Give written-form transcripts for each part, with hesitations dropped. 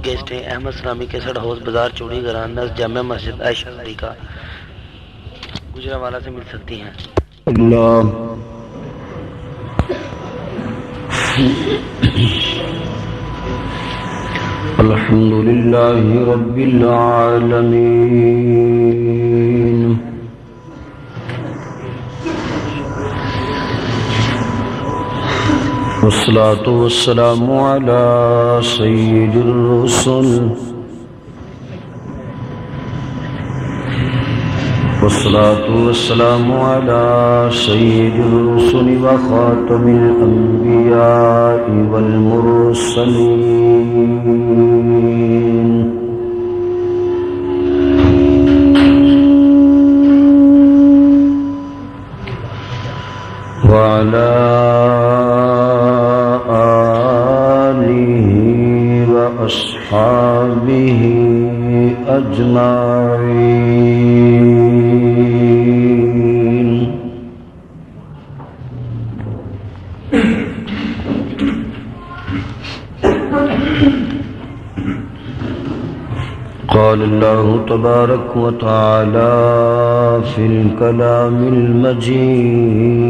گیسٹیں احمد سلامی cassette house بازار چوڑی گران نزد جامع مسجد عائشہ صدیقہ گجرانوالہ سے مل سکتی ہیں۔ اللہ الحمد للہ رب العالمین والصلاة والسلام على سید الرسل والصلاة والسلام على سید الرسل وخاتم الأنبياء والمرسلين وعلى وأصحابه أجمعين قال الله تبارك وتعالى في الكلام المجيد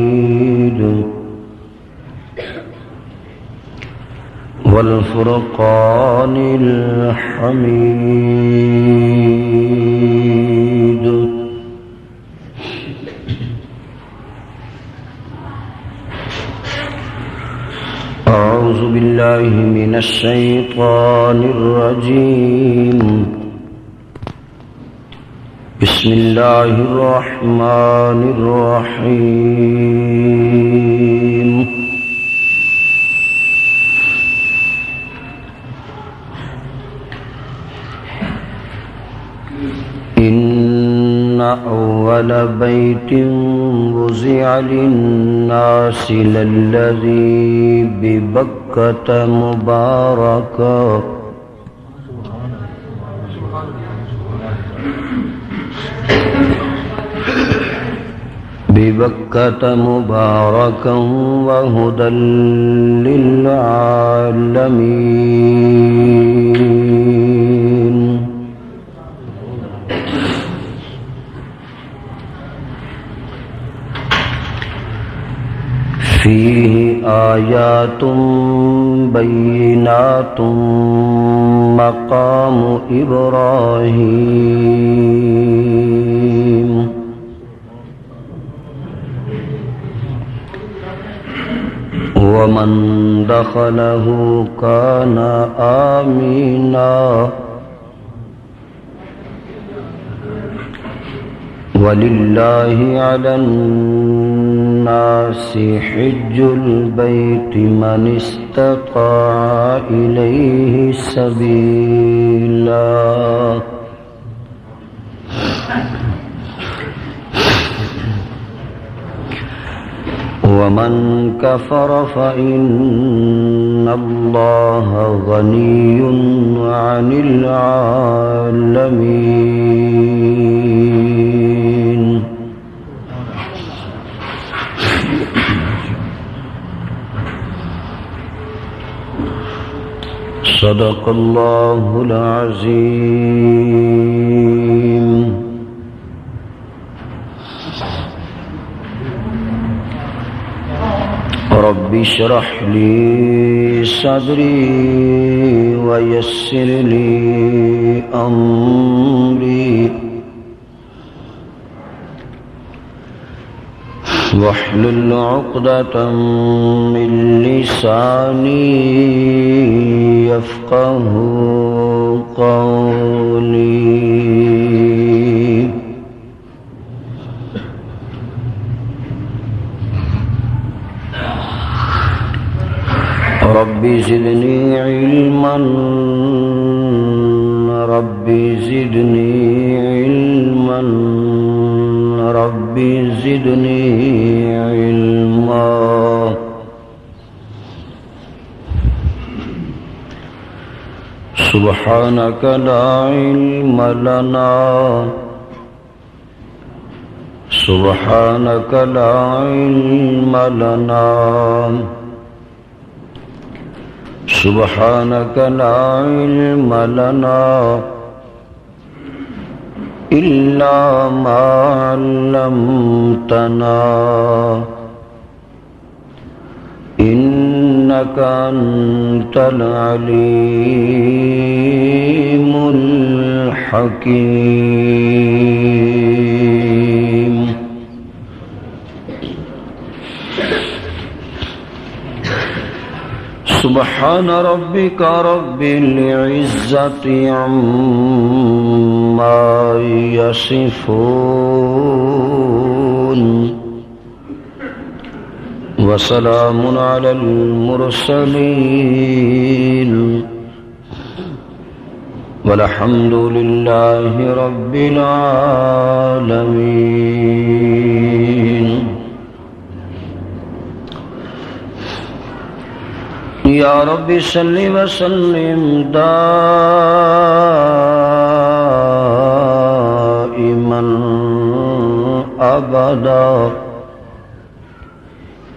والفرقان الحميد أعوذ بالله من الشيطان الرجيم بسم الله الرحمن الرحيم إن أول بيت وضع للناس للذي ببكة مباركا وهدى للعالمين فيه آيات بينات مقام إبراهيم ومن دخله كان آمنا ولله على الناس حج البيت من استطاع إليه سبيلا ومن كفر فإن الله غني عن العالمين صدق الله العظيم رب اشرح لي صدري ويسر لي أمري واحلل عقدة من لساني يفقه قولي رب زدني علما رب زدني علما رب زدني علما سبحانك لا علم لنا سبحانك لا علم لنا سبحانك لا علم لنا إلا ما علمتنا إنك أنت العليم الحكيم سبحان ربك رب العزة عما يصفون وسلام على المرسلين والحمد لله رب العالمين یا رب صلی وسلم دائما ابدا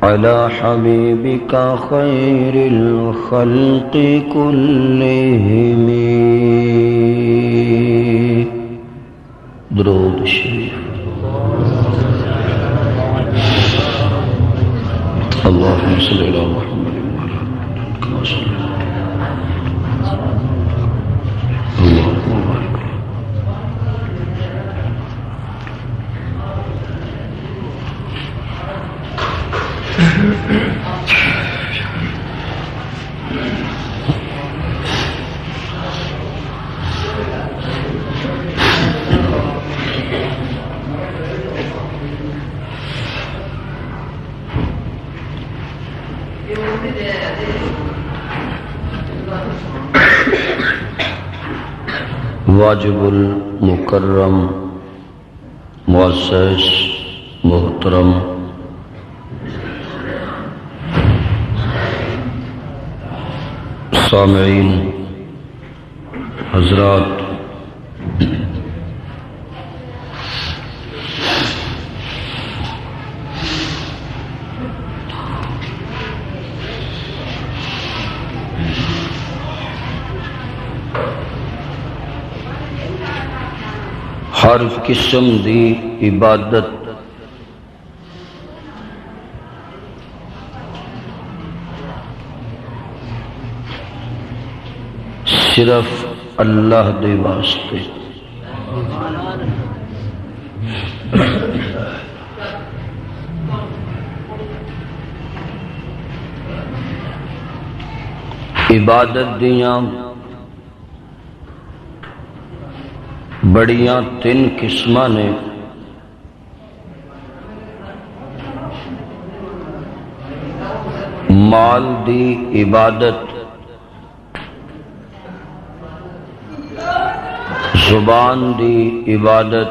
على حبيبك خير الخلق كلهم درود شریف اللهم صل على محمد واجب المکرم معزز محترم سامعین حضرات، ہر قسم دی عبادت صرف اللہ دے واسطے، عبادت دیاں بڑیاں تین قسماں نے۔ مال دی عبادت، زبان دی عبادت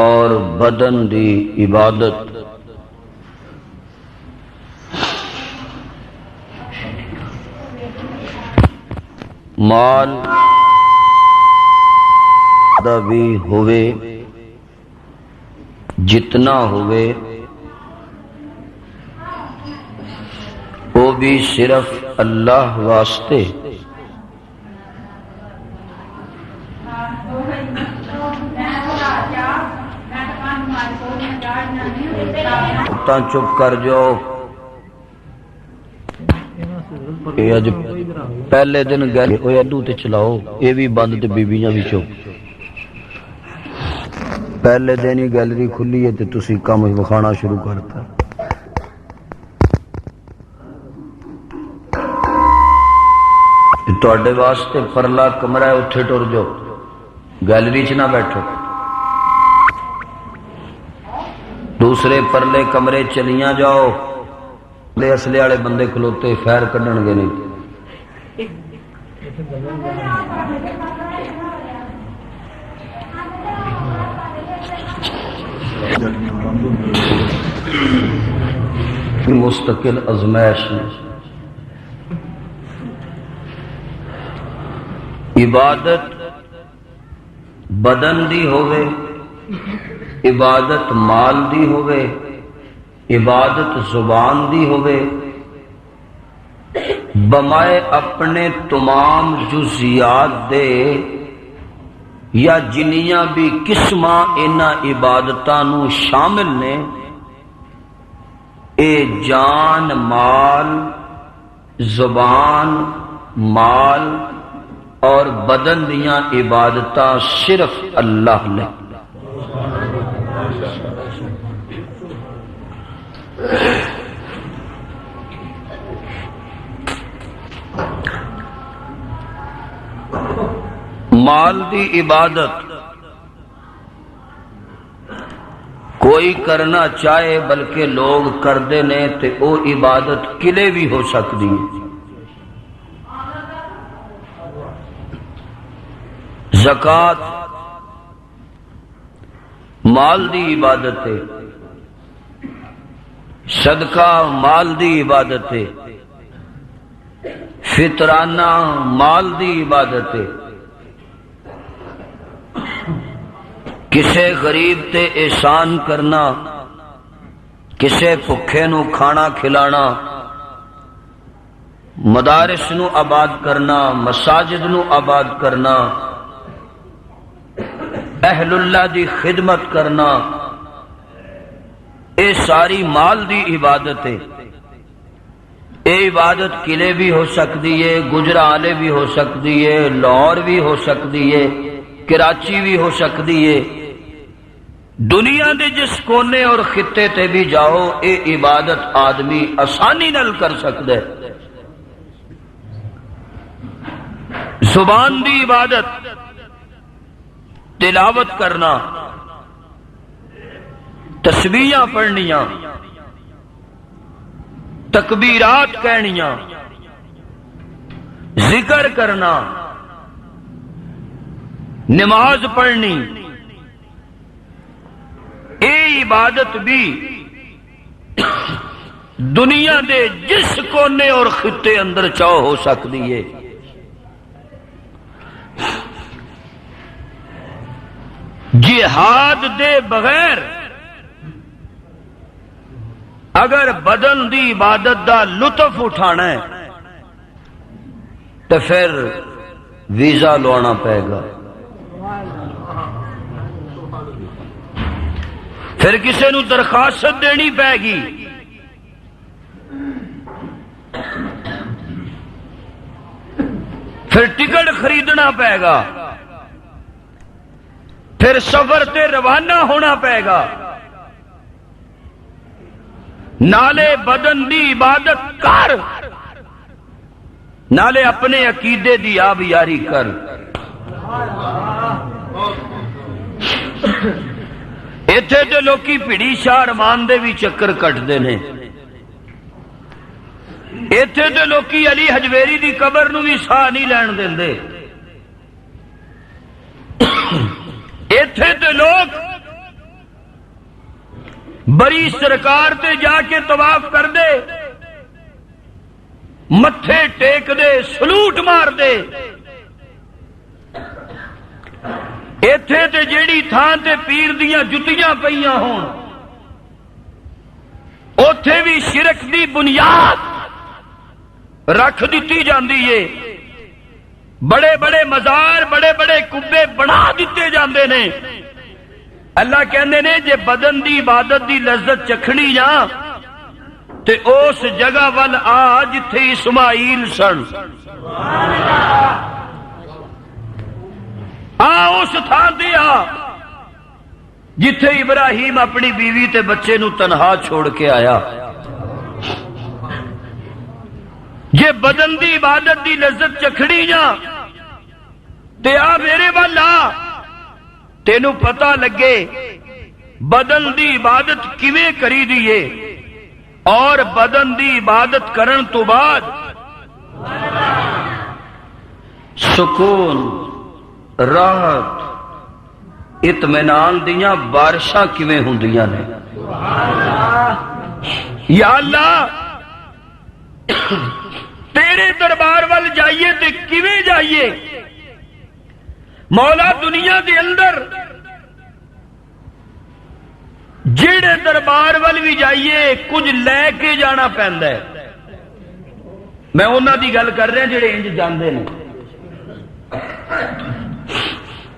اور بدن دی عبادت۔ مال دا بھی ہوئے جتنا ہوئے وہ بھی صرف اللہ واسطے، چپ کر جاؤ۔ اج پہلے دن گئے ادو تے چلاؤ، یہ بھی بند تے بیبیاں بھی چپ۔ پہلے دن ہی گیلری کھلی ہے تے تسی کام وکھانا شروع کرتا۔ تواڈے واسطے پرلا کمرہ ہے، اتھے ٹر جاؤ، گیلری چ نہ بیٹھو۔ دوسرے پرلے کمرے چلیاں جاؤ، اصلے والے بندے کھلوتے خیر کڈن گے نہیں۔ مستقل ازمائش میں عبادت بدن دی ہوئے، عبادت مال دی ہوئے، عبادت زبان دی ہوئے بمائے اپنے تمام جزیات دے یا جنیاں بھی قسماں انہاں عبادتاں نو شامل نے اے جان مال زبان مال اور بدن دیاں عبادتاں صرف اللہ نے مال دی عبادت کوئی کرنا چاہے بلکہ لوگ کردے نے تے او عبادت کلے بھی ہو سکتی ہے زکوٰۃ مال دی عبادت ہے صدقہ مال دی عبادت ہے فطرانہ مال دی عبادت ہے کسے غریب تے احسان کرنا کسے بھکھے نو کھانا کھلانا مدارس نو آباد کرنا مساجد نو آباد کرنا اہل اللہ دی خدمت کرنا اے ساری مال دی عبادت ہے اے عبادت قلعے بھی ہو سکتی ہے گجرالے بھی ہو سکتی ہے لاہور بھی ہو سکتی ہے کراچی بھی ہو سکتی ہے دنیا دے جس کونے اور خطے تے بھی جاؤ اے عبادت آدمی آسانی نال کر سکتا ہے زبان دی عبادت تلاوت کرنا تسبیحاں پڑھنیاں تکبیرات کہنیاں ذکر کرنا نماز پڑھنی اے عبادت بھی دنیا دے جس کونے اور خطے اندر چاہو ہو سکتی ہے جہاد دے بغیر اگر بدن دی عبادت دا لطف اٹھانا ہے تو پھر ویزا لوانا پائے گا پھر کسی نو درخواست دینی پائے گی پھر ٹکٹ خریدنا پائے گا پھر سفر تے روانہ ہونا پائے گا نالے بدن دی عبادت کر نالے اپنے عقیدے دی آب یاری کر ایتھے تے لوکی پھڑی شارمان دے بھی چکر کٹدے نے ایتھے تے لوکی علی حجویری دی قبر نو بھی ساہ نہیں لین دیندے ایتھے تے لوگ بڑی سرکار تے جا کے طواف کر دے متھے ٹیک دے سلوٹ مار دے ایتھے تے جیڑی تھان تے پیر دیاں جتیاں پئیاں ہون اوتھے بھی شرک دی بنیاد رکھ دیتی جاندی ہے بڑے بڑے مزار بڑے بڑے کبے بنا دیتے جاندے نے اللہ کہندے نے جے بدن دی عبادت دی لذت چکھنی جا تے اس جگہ وال آ جتھے اسماعیل سن اس تھان تے آ جتھے ابراہیم اپنی بیوی تے بچے نو تنہا چھوڑ کے آیا جے بدن دی عبادت دی لذت چکھنی جا تے آ میرے وال آ تینو پتہ لگے بدن دی عبادت کیویں کری دیئے اور بدن دی عبادت کرن تو بعد سکون راحت اطمینان دیاں بارشاں کیویں ہوندیاں نے یا اللہ تیرے دربار وال جائیے تے کیویں جائیے مولا دنیا دے اندر جڑے دربار ول بھی جائیے کچھ لے کے جانا پیندا ہے. میں انہاں دی گل کر رہا جڑے انج جاندے نے.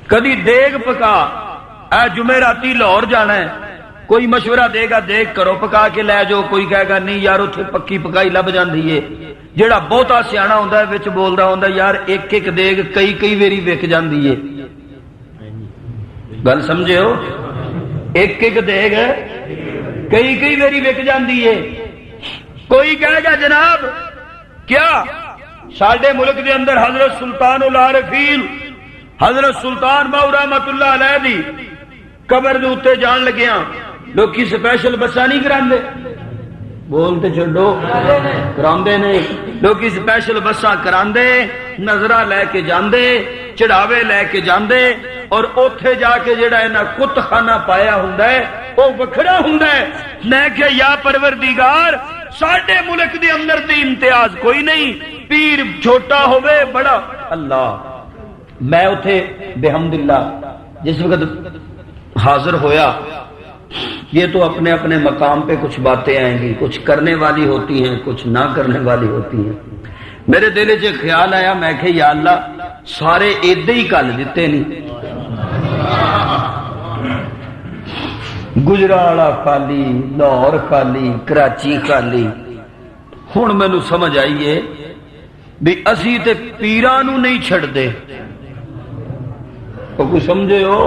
کدی دیگ پکا اے جمعراتی لاہور جانا ہے, کوئی مشورہ دے گا دیگ کرو پکا کے لے جاؤ, کوئی کہے گا نہیں یار اتنے پکی پکائی لب جاندی ہے. جیڑا بہتا سیاح ہوندا ہے وچ بولدا ہوندا یار ایک ایک دیگ کئی ویری وک جاندی ہے. گل سمجھے ہو؟ ایک ایک دیگ کئی ویری وک جاندی ہے. کوئی کہے گا جناب کیا ساڈے ملک دے اندر حضرت سلطان العارفین حضرت سلطان باؤ رحمت اللہ علیہ دی قبر دے اوتے جان لگیاں لوکی سپیشل بساں نہیں کراندے؟ بولتے چھڈو, کراندے نے لوکی سپیشل بساں کراندے, نظرہ لے کے جاندے, چڑھاوے لے کے جاندے, اور اوتھے جا کے جڑا انہاں کت خانہ پایا ہوندا ہے او وکھرا ہوندا ہے. میں کہ یا پروردگار ساڈے ملک دے اندر تے امتیاز کوئی نہیں, پیر چھوٹا ہوئے بڑا. اللہ میں اتھے بحمداللہ جس وقت حاضر ہویا, یہ تو اپنے اپنے مقام پہ کچھ باتیں آئیں گی, کچھ کرنے والی ہوتی ہیں کچھ نہ کرنے والی ہوتی ہیں. میرے دل چ خیال آیا, میں کہ یا اللہ سارے ایدے ہی کل دیتے نہیں, گجرالا خالی, لاہور خالی, کراچی خالی. ہن مینوں سمجھ آئیے بھی اسی تے پیراں نوں نہیں چھڑ دے. کوئی سمجھے ہو؟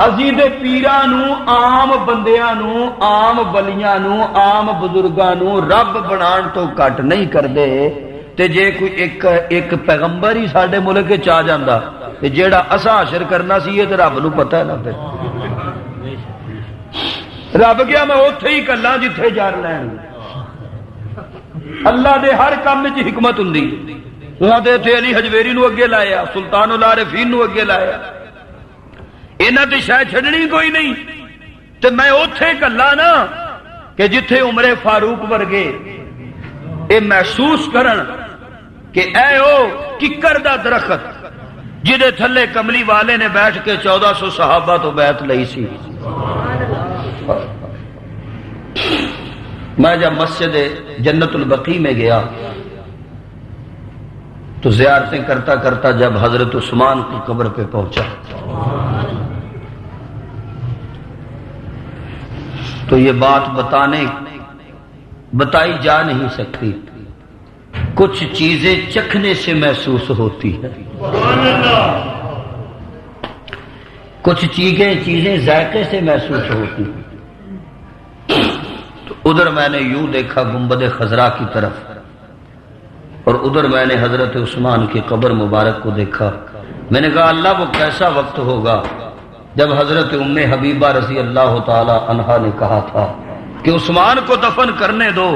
اسی تے پیراں نوں, عام بندیاں نوں, عام ولیاں نوں, عام بزرگاں نوں رب بنان تو گھٹ نہیں کردے. تے جے کوئی ایک پیغمبر ہی ساڈے ملک وچ آ جاندا تے جیڑا اساں حشر کرنا سی یہ تے رب نوں پتہ ہے نا. پھر رب کیا میں اوتھے ہی کلاں جتھے جار لین. اللہ دے ہر کام وچ حکمت ہوندی. تساں تے ایتھے علی حجویری نو اگے لایا, سلطان العارفین نو اگے لایا, انہاں تے شاید چھڈنی کوئی نہیں. تے میں اوتھے کلا نا کہ جتھے عمر فاروق ورگے اے محسوس کرن کہ اے او ککر دا درخت جدے تھلے کملی والے نے بیٹھ کے 1400 صحابہ تو بیعت لئی سی. میں جب مسجد جنت البقیع میں گیا تو زیارتیں کرتا کرتا جب حضرت عثمان کی قبر پہ پہنچا تو یہ بات بتائی جا نہیں سکتی. کچھ چیزیں چکھنے سے محسوس ہوتی ہیں, کچھ چیزیں ذائقے سے محسوس ہوتی ہیں. تو ادھر میں نے یوں دیکھا گنبد خضرا کی طرف, اور ادھر میں نے حضرت عثمان کی قبر مبارک کو دیکھا. میں نے کہا اللہ وہ کیسا وقت ہوگا جب حضرت ام حبیبہ رضی اللہ تعالی عنہا نے کہا تھا کہ عثمان کو دفن کرنے دو,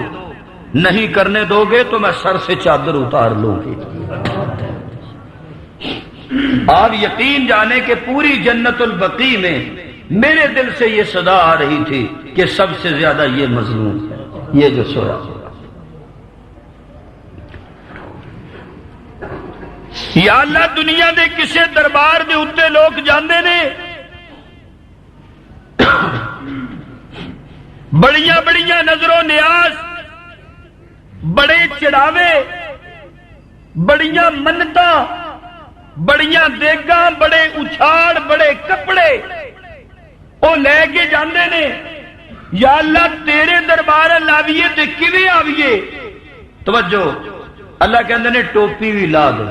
نہیں کرنے دو گے تو میں سر سے چادر اتار لوں گی. آپ یقین جانے کہ پوری جنت البقیع میں میرے دل سے یہ صدا آ رہی تھی کہ سب سے زیادہ یہ مظلوم ہے, یہ جو سویا. یا اللہ دنیا دے کسے دربار دے اتے لوگ جاندے نے, بڑیاں بڑیاں نظر و نیاز, بڑے چڑھاوے, بڑیاں منتاں, بڑیاں دیگاں, بڑے اچھاڑ, بڑے کپڑے وہ لے کے جاندے نے. یا اللہ تیرے دربار لاویے تے کیویں آویے؟ توجہ, اللہ کہندے نے ٹوپی بھی لا دے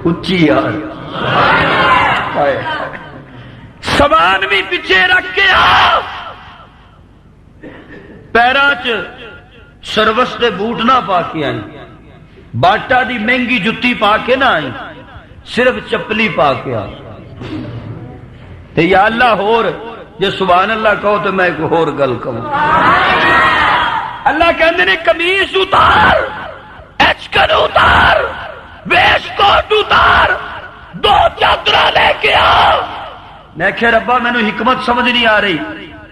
اچھی یار, سامان بھی پیچھے رکھ کے آ, پیراں چ سروس دے بوٹ نہ پا کے آئی, باٹا دی مہنگی جتی پا کے نہ آئی, صرف چپلی پا کے آ. تے یا اللہ ہور جے سبحان اللہ کہو تو میں ایک ہور گل کہوں. اللہ کہندے نے قمیص اتار, ایچکن اتار, ویسٹ کوٹ اتار, 2 چادر لے کے آ. میں کہ ربا مینوں حکمت سمجھ نہیں آ رہی,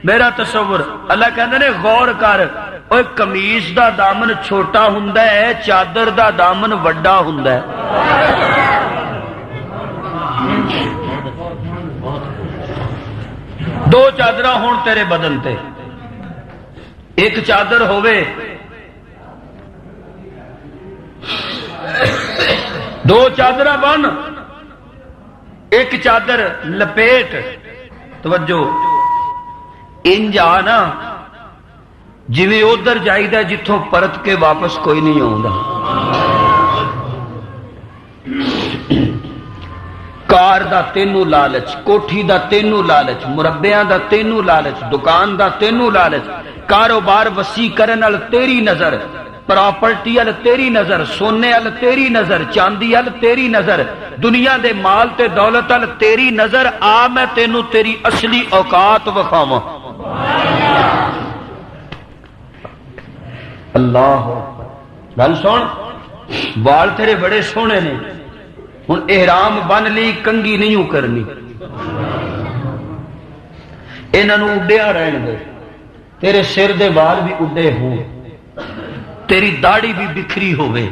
میرا تصور. اللہ کہندے نے غور کر, اوے قمیص دا دامن چھوٹا ہوندا ہے, چادر دا دامن وڈا ہوندا ہے. دو چادر ہون تیرے بدن تے، ایک چادر ہوے، دو چادر بن، ایک چادر لپیٹ، توجہ انج آنا جویں ادھر جائیدا جتوں پرت کے واپس کوئی نہیں آوندا۔ کار دا تینوں لالچ، کوٹھی دا تینوں لالچ، مربیاں دا تینوں لالچ، دکان دا تینوں لالچ، کاروبار وسیع کرن وال تیری نظر، پراپرٹی وال تیری نظر، سونے وال تیری نظر، چاندی وال تیری نظر، دنیا دے مال تے دولت وال تیری نظر، آ میں تینوں تیری اصلی اوقات وکھاواں۔ اللہ گل سن، وال تیرے بڑے سونے نے، ہن احرام بن لی، کنگھی نہیں کرنی، انہاں نوں اڈیا رہن دے، تیرے سر دے وال بھی اڈے ہوں، تیری داڑھی بھی بکھری ہوئے،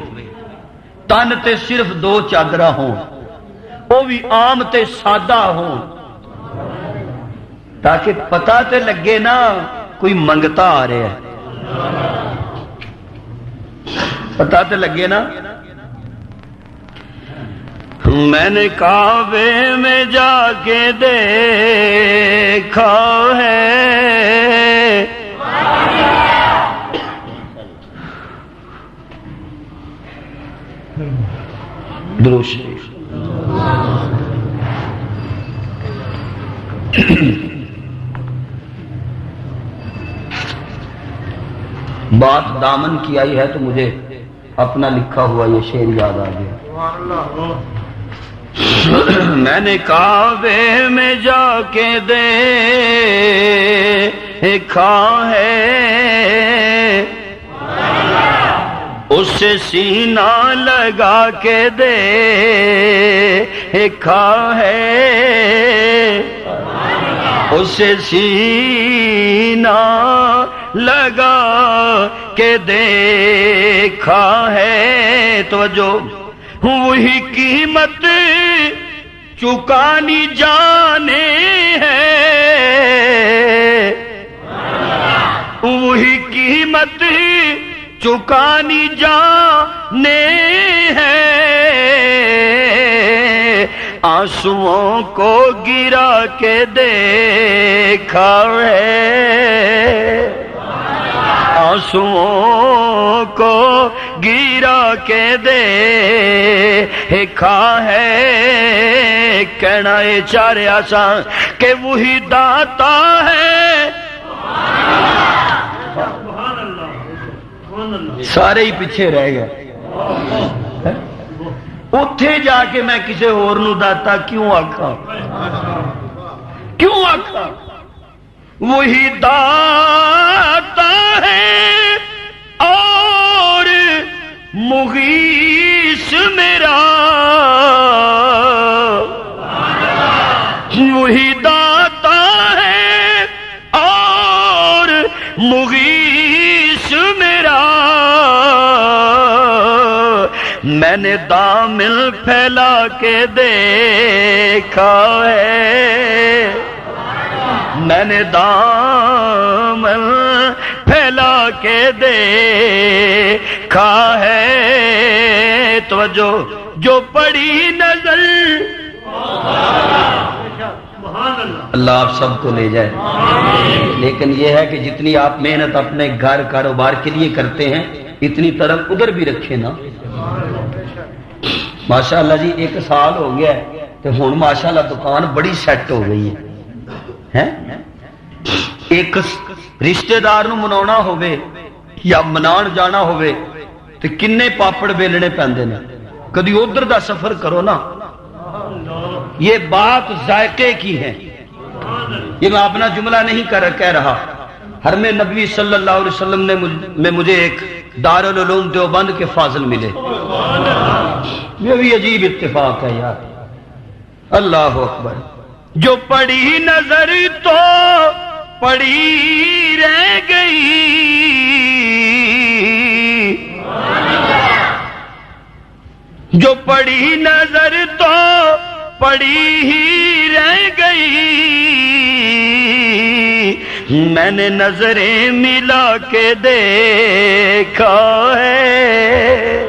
تن تے صرف دو چادرہ ہوں، وہ بھی عام تے سادہ ہوں، تاکہ پتہ تے لگے نا کوئی منگتا آ رہا ہے، پتہ تے لگے نا۔ میں نے کعبے میں جا کے دیکھا ہے، درود شریف۔ بات دامن کی آئی ہے تو مجھے اپنا لکھا ہوا یہ شعر یاد آ گیا۔ میں نے کعبے میں جا کے دیکھا ہے، اس سے سینہ لگا کے دیکھا ہے، اس سے سینہ لگا کے دیکھا ہے، توجہ وہی قیمت چکانی جانے ہے، وہی قیمت چکانی جانے ہے، آنسوؤں کو گرا کے دیکھا ہے، آنسوؤں کو گرا کے دیکھا ہے، کہنا یہ چاہ رہا سا کہ وہی داتا ہے، سارے ہی پیچھے رہ گئے، اتھے جا کے میں کسی اور نو داتا کیوں آکھا، کیوں آکھا؟ وہی داتا ہے اور مغیث میرا، وہی داتا ہے اور مغیث میرا، میں نے دامن پھیلا کے دیکھا ہے، میں نے دامن پھیلا کے دیکھا ہے، توجہ جو پڑی نظر، اللہ آپ سب کو لے جائے، لیکن یہ ہے کہ جتنی آپ محنت اپنے گھر کاروبار کے لیے کرتے ہیں اتنی طرف ادھر بھی رکھیں نا۔ ماشاءاللہ جی 1 سال ہو گیا ہے تو ہن ماشاءاللہ دکان بڑی سیٹ ہو گئی ہے، ایک رشتہ دار نو مناونا ہوئے یا منان جانا ہوئے تو کنے پاپڑ بیلنے پیندے نے، کدی ادھر دا سفر کرو نا، یہ بات ذائقے کی ہے، یہ میں اپنا جملہ نہیں کہہ رہا، حرم نبوی صلی اللہ علیہ وسلم میں مجھے ایک دارالعلوم دیوبند کے فاضل ملے، یہ بھی عجیب اتفاق ہے یار، اللہ اکبر۔ جو پڑی نظر تو پڑی رہ گئی، جو پڑی نظر تو پڑی ہی رہ گئی، میں نے نظریں ملا کے دیکھا ہے۔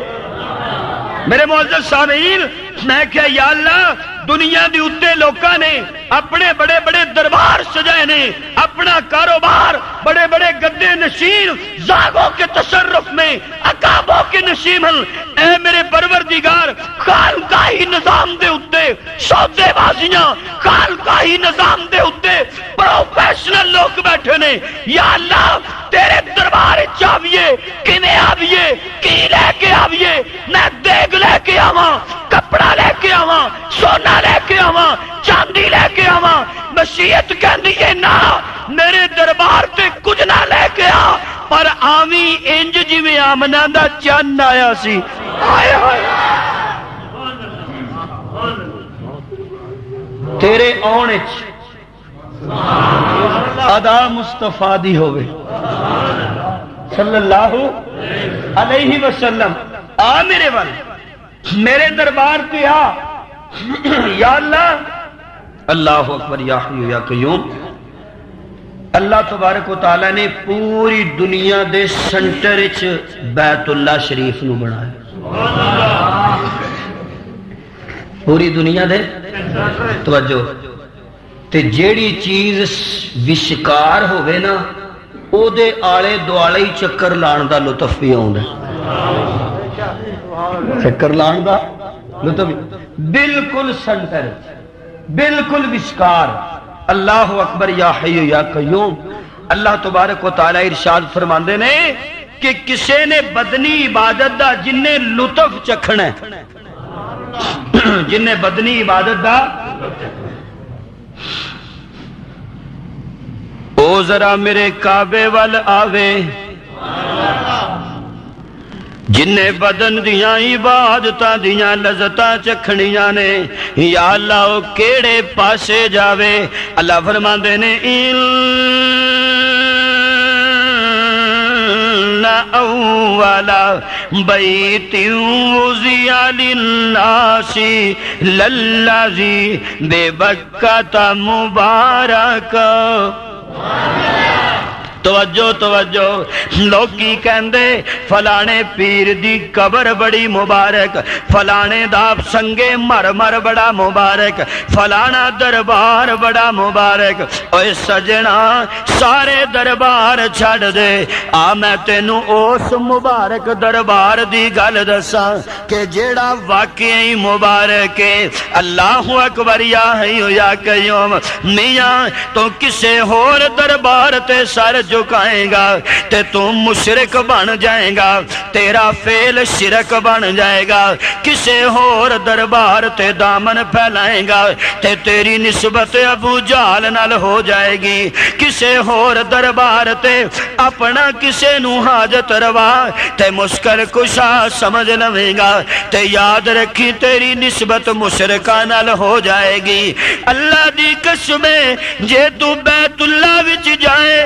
میرے معزز سامعین، میں کہ یا اللہ دنیا دی اتے لوکاں نے اپنے بڑے بڑے دربار سجائے نے، اپنا کاروبار بڑے بڑے گدے نشین زاغوں کے تصرف میں عقابوں کے نشیمن، اے میرے پروردگار خانقاہی نظام دے اتے سودے بازیاں، خانقاہی نظام دے اتے پروفیشنل لوگ بیٹھے نے۔ یا اللہ تیرے دربار چاہیے کنے آویے، کی لے کے آویے، میں دیگ لے کے آواں، کپڑا لے کے آواں، سونا لے کے آواں، چاندی لے کے آواں، مشیت کہندی ہے نا میرے دربار تے کچھ نہ لے کے آ، پر آویں انج جویں آمنہ دا چند آیا سی۔ آئے آئے تیرے آنے ادا مصطفیٰ دی ہوئے صلی اللہ علیہ وسلم، آ میرے وال میرے دربار پہ آ۔ یا اللہ، اللہ اکبر یا حی یا قیوم۔ اللہ تبارک و تعالیٰ نے پوری دنیا دے سنٹر وچ بیت اللہ شریف نو بنایا، پوری دنیا دے توجہ تے جیڑی چیز وشکار ہوئے نا او دے آلے دوالے ہی چکر لان دا لطف بھی آؤں ہے، چکر لان دا لطف بالکل سنٹر، بالکل وشکار۔ اللہ اکبر یا حی یا قیوم۔ اللہ تبارک و تعالی ارشاد فرماندے نے کہ کسے نے بدنی عبادت دا جن نے لطف چکھنا ہے، جن نے بدنی عبادت دا او ذرا میرے کعبے وال آوے، جن نے بدن دیاں عبادتاں دیاں لذتاں چکھنیاں نے، یا اللہ او کیڑے پاسے جاوے۔ اللہ فرماندے نے ان اول بیت وضع للناس للذی ببکۃ مبارکا۔ توجہ توجہ، لوگی کہندے فلانے پیر دی قبر بڑی مبارک، فلانے دا سنگے مرمر بڑا مبارک، فلانا دربار بڑا مبارک۔ اوے سجنا سارے دربار چھڑ دے، آ میں تینوں اس مبارک دربار دی گل دساں کہ جیڑا واقعی مبارک ہے۔ اللہ اکبر یا حی یا قیوم۔ میاں تو کسے ہور دربار تے سر جھکائیں گا تے تم مشرک بن جائیں گا، تیرا فعل شرک بن جائے گا۔ کسے ہور دربار تے دامن پھیلائیں گا تے تیری نسبت ابو جہل نال ہو جائے گی۔ کسے ہور دربار تے اپنا کسے نو حاجت روا تے مشکل کشا سمجھ لویں گا تے یاد رکھی تیری نسبت مشرکاں نال ہو جائے گی۔ اللہ دی قسم جے تو بیت اللہ وچ جائے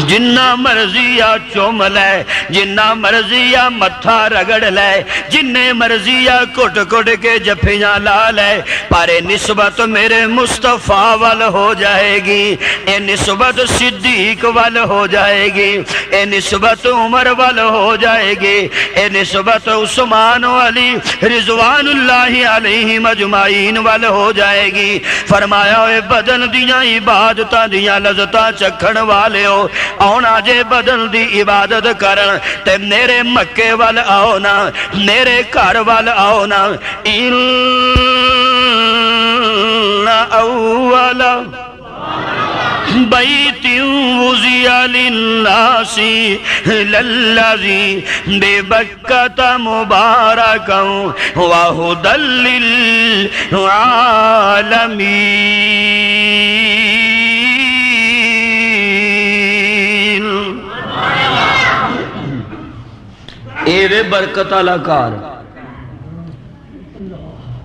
جنہ مرضی آ چوم لے، جنہ مرضی آ متھا رگڑ لے، جنہ مرضی آ کٹ کٹ کے جفیاں لا لے، پر نسبت میرے مصطفیٰ وال ہو جائے گی، اے نسبت صدیق وال ہو جائے گی، اے نسبت عمر وال ہو جائے گی، اے نسبت عثمان و علی رضوان اللہ علیہ مجمعین وال ہو جائے گی۔ فرمایا اے بدن دیاں عبادتاں دیاں لذتاں چکھن والے ہو، آنا جے بدن دی عبادت کرن تے میرے مکے وال آؤ نا، میرے گھر وال آؤ نا۔ ان اول بیت وضع للناس للذی ببکۃ مبارکا وہدی للعالمین۔ اے وے برکت والا گھر،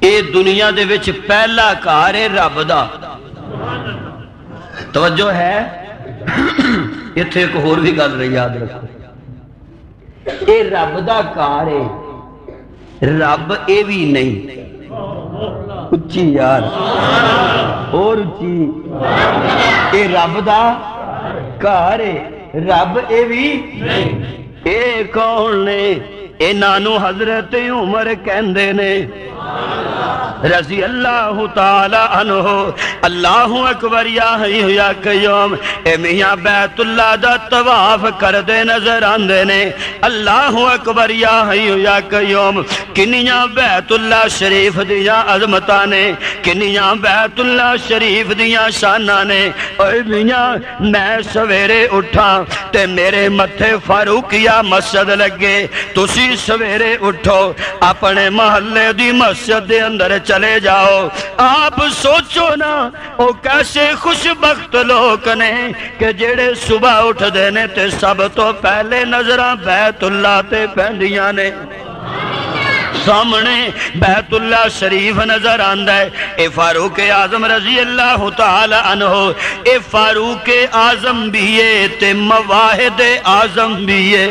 اے دنیا دے وچ پہلا گھر ہے رب دا۔ توجہ ہے، اتھے ایک اور بھی گل رہی یاد رکھو، اے رب دا گھر ہے، رب اے بھی نہیں، اچھی یار اور اچھی اے رب دا گھر ہے رب اے بھی اے کون نے انہاں نو حضرت عمر کہندے نے رضی اللہ تعالی عنہ اللہ اکبر یا حی یا قیوم اے میاں بیت اللہ دا طواف کردے نظر آندے نے اللہ اکبر یا حی یا قیوم کنیاں بیت اللہ شریف دیاں عظمتاں نے کنیاں بیت اللہ شریف دیاں شاناں نے اے میاں میں سویرے اٹھا تے میرے متھے فاروقیہ مسجد لگے تسی سویرے اٹھو اپنے محلے دی مسجد دے اندر چلے جاؤ آپ سوچو نا او کیسے خوش بخت لوگ نے کہ جڑے صبح اٹھ دینے تے سب تو پہلے نظرہ بیت اللہ تے پہنڈیاں نے سامنے بیت اللہ شریف نظر آندہ ہے اے فاروق اعظم رضی اللہ تعالی عنہ اے فاروق اعظم بھی ہے تے مواحد اعظم بھی ہے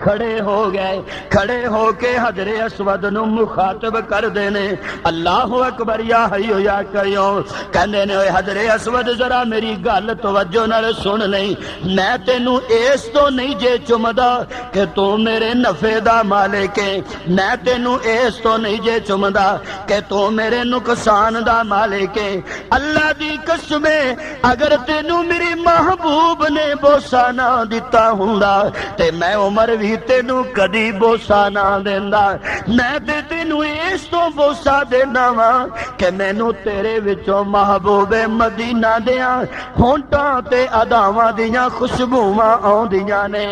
کھڑے ہو گئے کھڑے ہو کے حجر اسود نو مخاطب کر دینے اللہ اکبر یا حی یا قیوم کہندے نے حجر اسود ذرا میری گل توجہ نال سن لیں میں تینوں اس تو نہیں جے چمدا کہ تو میرے نفع دا مالک ہے میں تینوں اس تو نہیں جے چمدا کہ تو میرے نقصان دا مالک ہے اللہ دی قسم اگر تینوں میری محبوب نے بوسا نہ دتا ہوندا تے میں عمر بھی تینوں کدی بوسا نہ دیندا میں تے تینوں اس تو بوسا دینا وا کہ مینوں تیرے وچوں محبوب مدینہ دیاں ہونٹاں تے اداواں دیاں خوشبوواں آوندیاں نے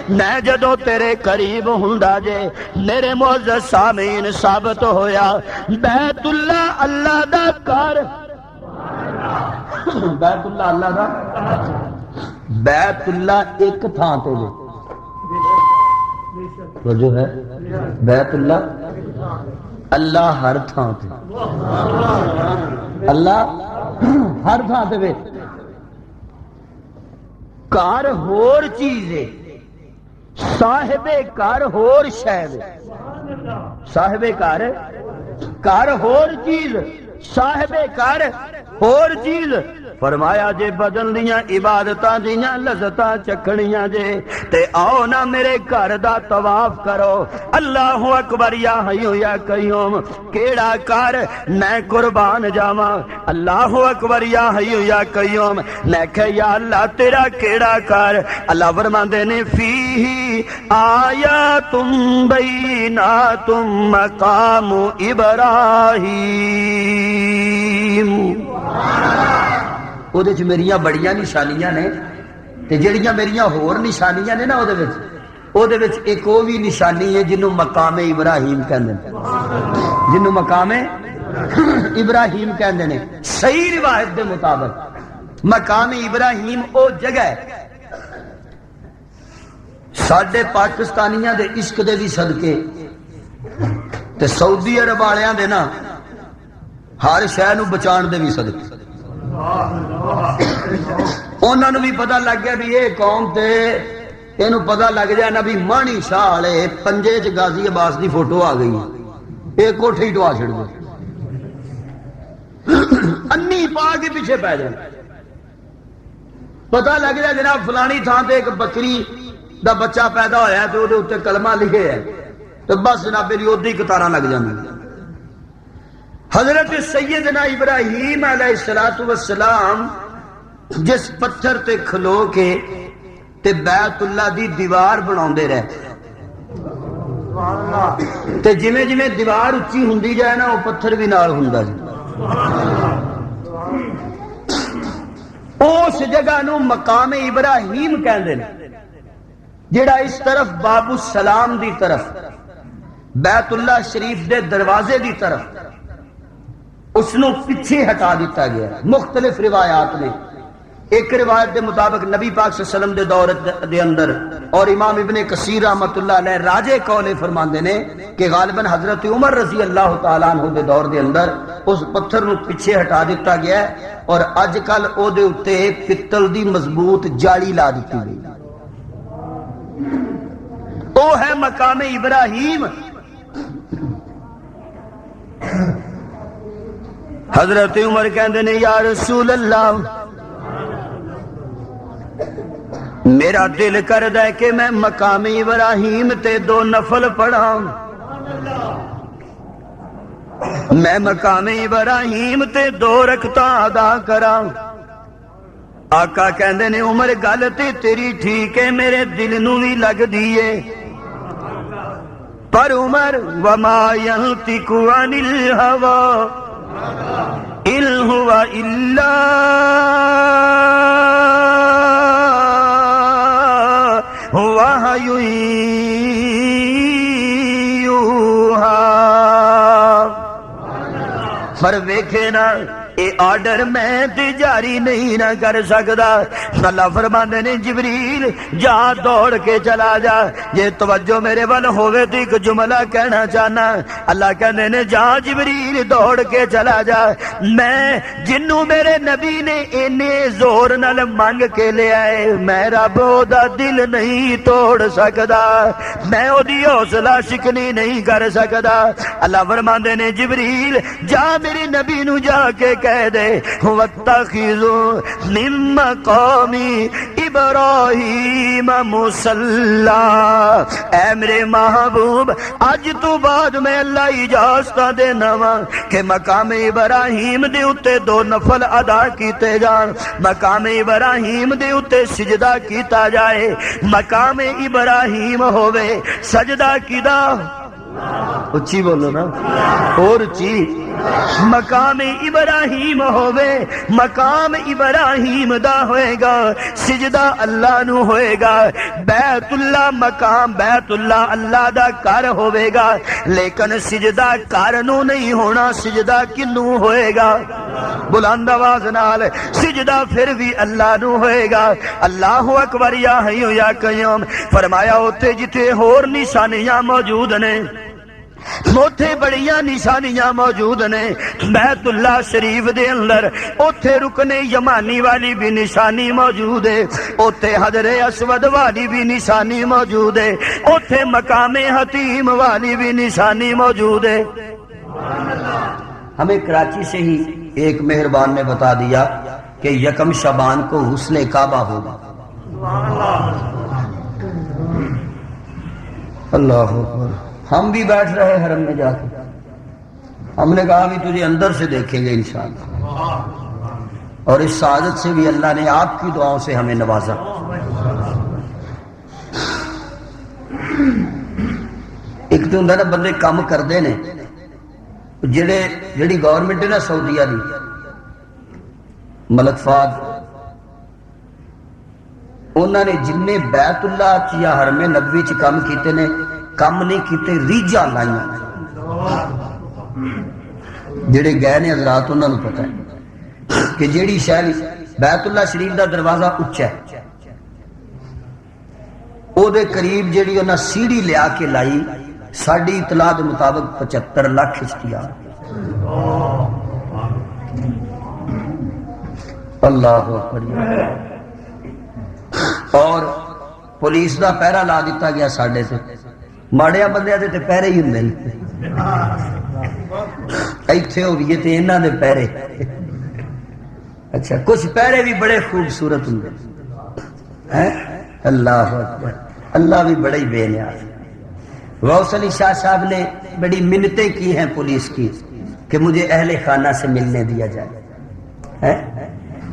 میں جدوں تیرے قریب ہوندا جے میرے معزز سامعین ثابت ہویا بیت اللہ اللہ دا گھر بیت اللہ اللہ دا بیت اللہ ایک تھان تے جے وہ جو ہے بیت اللہ اللہ ہر تھان تے اللہ ہر تھان تے کار ہور چیز ہے صاحب کار ہور شے صاحب کار ہور چیز صاحب کار ہور چیز فرمایا جے بدل دیاں عبادتاں دیاں لذتاں چکھنیاں جے تے آؤ نا میرے گھر دا طواف کرو اللہ اکبر یا حی یا قیوم کیڑا کار میں قربان جاواں اللہ اکبر یا حی یا قیوم میں کہ یا اللہ تیرا کیڑا کار اللہ فرماندے نے فیہ آیاتم بیناتم مقام ابراہیم وہ میریاں بڑیاں نشانیاں نے تے جڑیاں میریاں ہور نشانیاں نے نا وہ ایک وہ بھی نشانی ہے جنہوں مقام ابراہیم کہندے ہیں جنہوں مقام ابراہیم کہندے ہیں صحیح روایت دے مطابق مقام ابراہیم او جگہ ہے ساڈے پاکستانیاں دے عشق دے بھی صدقے تے سعودی عرب والیاں دے نا ہر شے نو بچان دے بھی صدقے انہوں نے بھی پتہ لگ گیا بھی یہ قوم تے اینو پتہ لگ جائے نا بھی مانی شاہ والے پنجے چ غازی عباس دی فوٹو آ گئی یہ کوٹھے ہی ٹوا چھڑ گئے انی پا کے پیچھے پی جائے پتہ لگ جائے جناب فلانی تھان تے ایک بکری دا بچہ پیدا ہویا ہے تو وہ اتنے کلمہ لکھے ہے تو بس جناب میری ادھی کتارا لگ جاندی حضرت سیدنا ابراہیم علیہ السلام جس پتھر تے کھلو کے تے بیت اللہ دی دیوار بناؤندے رہے تے جویں جویں دیوار اچھی ہوندی جائے نا وہ پتھر بھی نال ہوندا جائے اس جگہ نو مقام ابراہیم کہندے نے جڑا اس طرف باب السلام دی طرف بیت اللہ شریف دے دروازے دی طرف اس نو پیچھے ہٹا دیتا گیا مختلف روایات میں ایک روایت دے مطابق نبی پاک صلی اللہ علیہ وسلم دے دور دے اندر اور امام ابن کثیر رحمۃ اللہ علیہ راجے قول فرماندے نے کہ غالباً حضرت عمر رضی اللہ تعالیٰ عنہ دے دور دے اندر اس پتھر نو پیچھے ہٹا دیتا گیا ہے اور اج کل او دے اتے پتل دی مضبوط جالی لا دیتی گئی وہ ہے مقام ابراہیم حضرت عمر کہندے نے یا رسول اللہ میرا دل کردا ہے کہ میں مقام ابراہیم تے 2 نفل پڑھاں، میں مقام ابراہیم تے 2 رکعتاں ادا کراں۔ آقا کہندے نے عمر گل تے تیری ٹھیک ہے، میرے دل نو بھی لگ دیئے، پر عمر وما ينطق عن الهوى ان هو الا وحی یوحی۔ پر ویکھے نا اے آرڈر میں تے جاری نہیں نہ کر سکدا۔ اللہ فرماندے نے جبریل جا دوڑ کے چلا جا، یہ توجہ میرے ول ہوئے تو ایک جملہ کہنا چاہنا۔ اللہ کہندے نے جا جبریل دوڑ کے چلا جا، میں جنوں میرے نبی نے اینے زور نال مانگ کے لے آئے، میں رب دا دل نہیں توڑ سکدا، میں او دی حوصلہ شکنی نہیں کر سکدا۔ اللہ فرماندے نے جبریل جا میرے نبی نو جا کے کہہ دے وَاتَّخِذُوا مِن مَّقَامِ ابراہیم مصلی۔ اے میرے محبوب اج تو بعد میں اللہ اجازت دینا وا کہ مقام ابراہیم دے اتے 2 نفل ادا کیتے جان، مقام ابراہیم دے اتے سجدہ کیتا جائے۔ مقام ابراہیم ہوئے سجدہ کیدا، اچھی بولو نا اور اچھی، مقام ابراہیم ہوئے، مقام ابراہیم دا ہوئے گا، سجدہ اللہ نو ہوئے گا، بیت اللہ مقام بیت اللہ اللہ دا کر ہوئے گا، لیکن سجدہ کر نو نہیں ہونا، سجدہ کنو ہوئے گا؟ بلند آواز نال سجدہ پھر بھی اللہ نو ہوئے گا۔ اللہ اکبر یا حی یا قیوم۔ فرمایا اوتھے جتھے ہور نشانیاں موجود نے، اوتھے بڑیاں نشانیاں موجود نے، بیت اللہ شریف دے اندر اوتھے رکن یمانی والی بھی نشانی موجود ہے، اوتھے حجر اسود والی بھی نشانی موجود ہے، اوتھے مقام حتیم والی بھی نشانی موجود ہے۔ ہمیں کراچی سے ہی ایک مہربان نے بتا دیا کہ 1 شعبان کو غسل کعبہ ہوگا۔ اللہ اکبر۔ ہم بھی بیٹھ رہے حرم میں جا کے، ہم نے کہا بھی تجھے اندر سے دیکھیں گے انشاءاللہ، اور اس سعادت سے بھی اللہ نے آپ کی دعاؤں سے ہمیں نوازا۔ ایک تو ہوں نا بندے کام کردے نے، جڑی گورنمنٹ ہے نا سعودیہ دی، ملک فہد، انہوں نے جن بیت اللہ یا حرم نبوی چ کام کیتے نے، کم نہیں کیتے ریجا لائیاں، جڑے گئے نے حضرات انہوں نے پتہ ہے کہ جیڑی شہر بیت اللہ شریف دا دروازہ اچھا ہے، او دے قریب جیڑی انہاں سیڑھی لیا کے لائی، ساڑی اطلاع دے مطابق 75 لاکھ اشتیار۔ اللہ اکبر۔ اور پولیس دا پہرا لا دیتا گیا ساڑھے سے، ماڑیا بندیاں دے تے پہرے ہی ہوندے نہیں، ایتھے ہو بھی تے انہاں دے پہرے۔ اچھا کچھ پہرے بھی بڑے خوبصورت ہوندے ہیں۔ اللہ اکبر۔ اللہ بھی بڑے ہی بے نیاز۔ غوث علی شاہ صاحب نے بڑی منتیں کی ہیں پولیس کی کہ مجھے اہل خانہ سے ملنے دیا جائے۔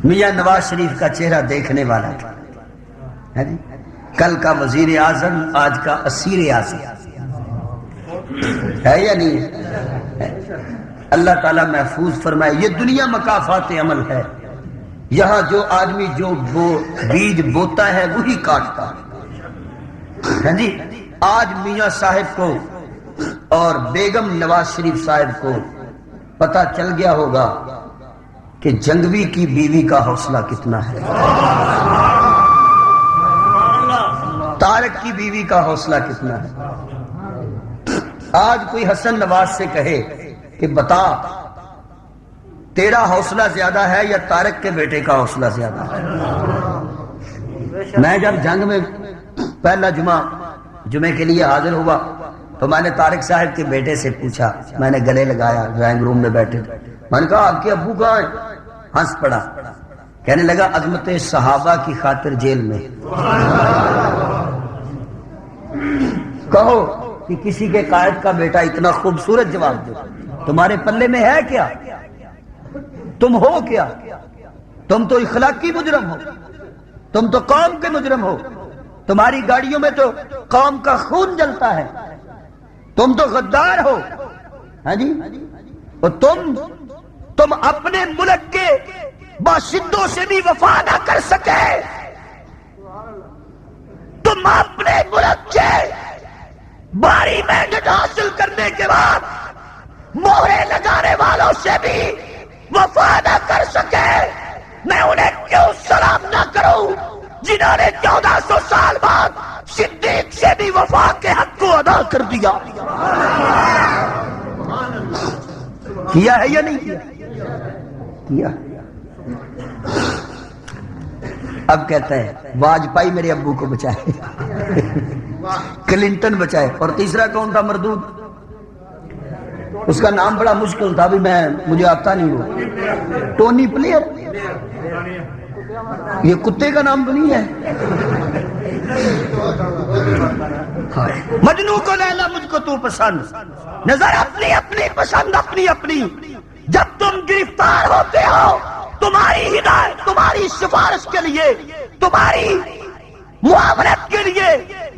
میاں نواز شریف کا چہرہ دیکھنے والا تھا، کل کا وزیر اعظم آج کا اسیر اعظم ہے یا نہیں؟ اللہ تعالیٰ محفوظ فرمائے۔ یہ دنیا مکافات عمل ہے، یہاں جو آدمی جو بیج بوتا ہے وہی کاٹتا ہے جی۔ آج میاں صاحب کو اور بیگم نواز شریف صاحب کو پتہ چل گیا ہوگا کہ جنگوی کی بیوی کا حوصلہ کتنا ہے، طارق کی بیوی کا حوصلہ کتنا ہے۔ آج کوئی حسن نواز سے کہے کہ بتا تیرا حوصلہ زیادہ ہے یا طارق کے بیٹے کا حوصلہ زیادہ ہے؟ میں جب جنگ میں پہلا جمعے کے لیے حاضر ہوا تو میں نے طارق صاحب کے بیٹے سے پوچھا، میں نے گلے لگایا، ڈرائنگ روم میں بیٹھے تھے، میں نے کہا آپ کے ابو کہاں ہیں؟ ہنس پڑا، کہنے لگا عظمت صحابہ کی خاطر جیل میں۔ کہو کہ کسی کے قائد کا بیٹا اتنا خوبصورت جواب دے، تمہارے پلے میں ہے کیا؟ تم ہو کیا؟ تم تو اخلاقی مجرم ہو، تم تو قوم کے مجرم ہو، تمہاری گاڑیوں میں تو قوم کا خون جلتا ہے، تم تو غدار ہو، ہاں جی، اور تم اپنے ملک کے باشندوں سے بھی وفا نہ کر سکے، تم اپنے ملک کے باری محنت حاصل کرنے کے بعد مہرے لگانے والوں سے بھی وفا نہ کر سکے، میں انہیں کیوں سلام نہ کروں جنہوں نے 1400 سال بعد صدیق سے بھی وفا کے حق کو ادا کر دیا؟ کیا ہے یا نہیں کیا؟ کیا۔ اب کہتا ہے واجپئی میرے ابو کو بچائے، کلنٹن بچائے، اور تیسرا کون تھا مردود؟ اس کا نام بڑا مشکل تھا، مجھے آتا نہیں وہ، ٹونی پلیئر، یہ کتے کا نام تو نہیں ہے؟ مجنو کو لیلا مجھ کو تو پسند، نظر اپنی اپنی پسند اپنی اپنی، جب تم گرفتار ہوتے ہو تمہاری ہدایت، تمہاری سفارش کے لیے، تمہاری معاونت کے لیے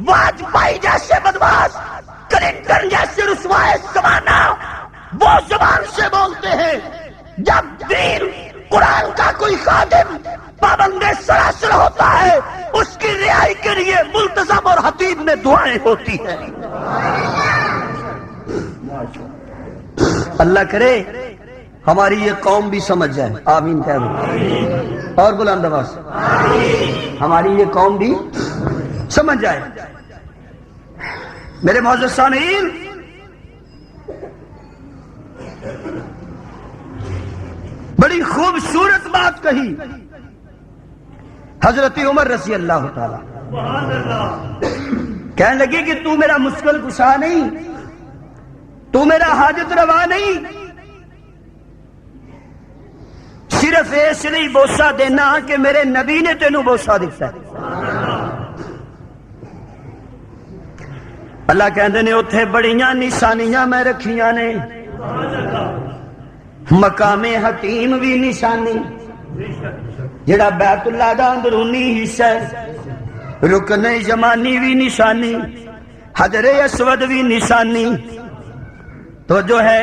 واجپئی جیسے بدماش، کلنٹن جیسے رسوائے زمانہ وہ زبان سے بولتے ہیں، جب دین قرآن کا کوئی خادم پابند سراسر ہوتا ہے اس کی رہائی کے لیے ملتزم اور خطیب میں دعائیں ہوتی ہیں۔ اللہ کرے ہماری یہ قوم بھی سمجھ جائے، آمین کہہ دو اور بلند آواز سے، ہماری یہ قوم بھی سمجھ جائے۔ میرے معزز سامعین، بڑی خوبصورت بات کہی حضرت عمر رضی اللہ تعالی، کہنے لگے کہ تو میرا مشکل کشا نہیں، تو میرا حاجت روا نہیں، صرف اس لیے بوسہ دینا کہ میرے نبی نے تینوں بوسہ دیتا ہے۔ اللہ کہندے نے اتھے بڑیاں نشانیاں میں رکھیاں نے، مقام حتیم بھی نشانی، جڑا بیت اللہ دا اندرونی حصہ ہے، رکن یمانی بھی نشانی، حجر اسود بھی نشانی، تو جو ہے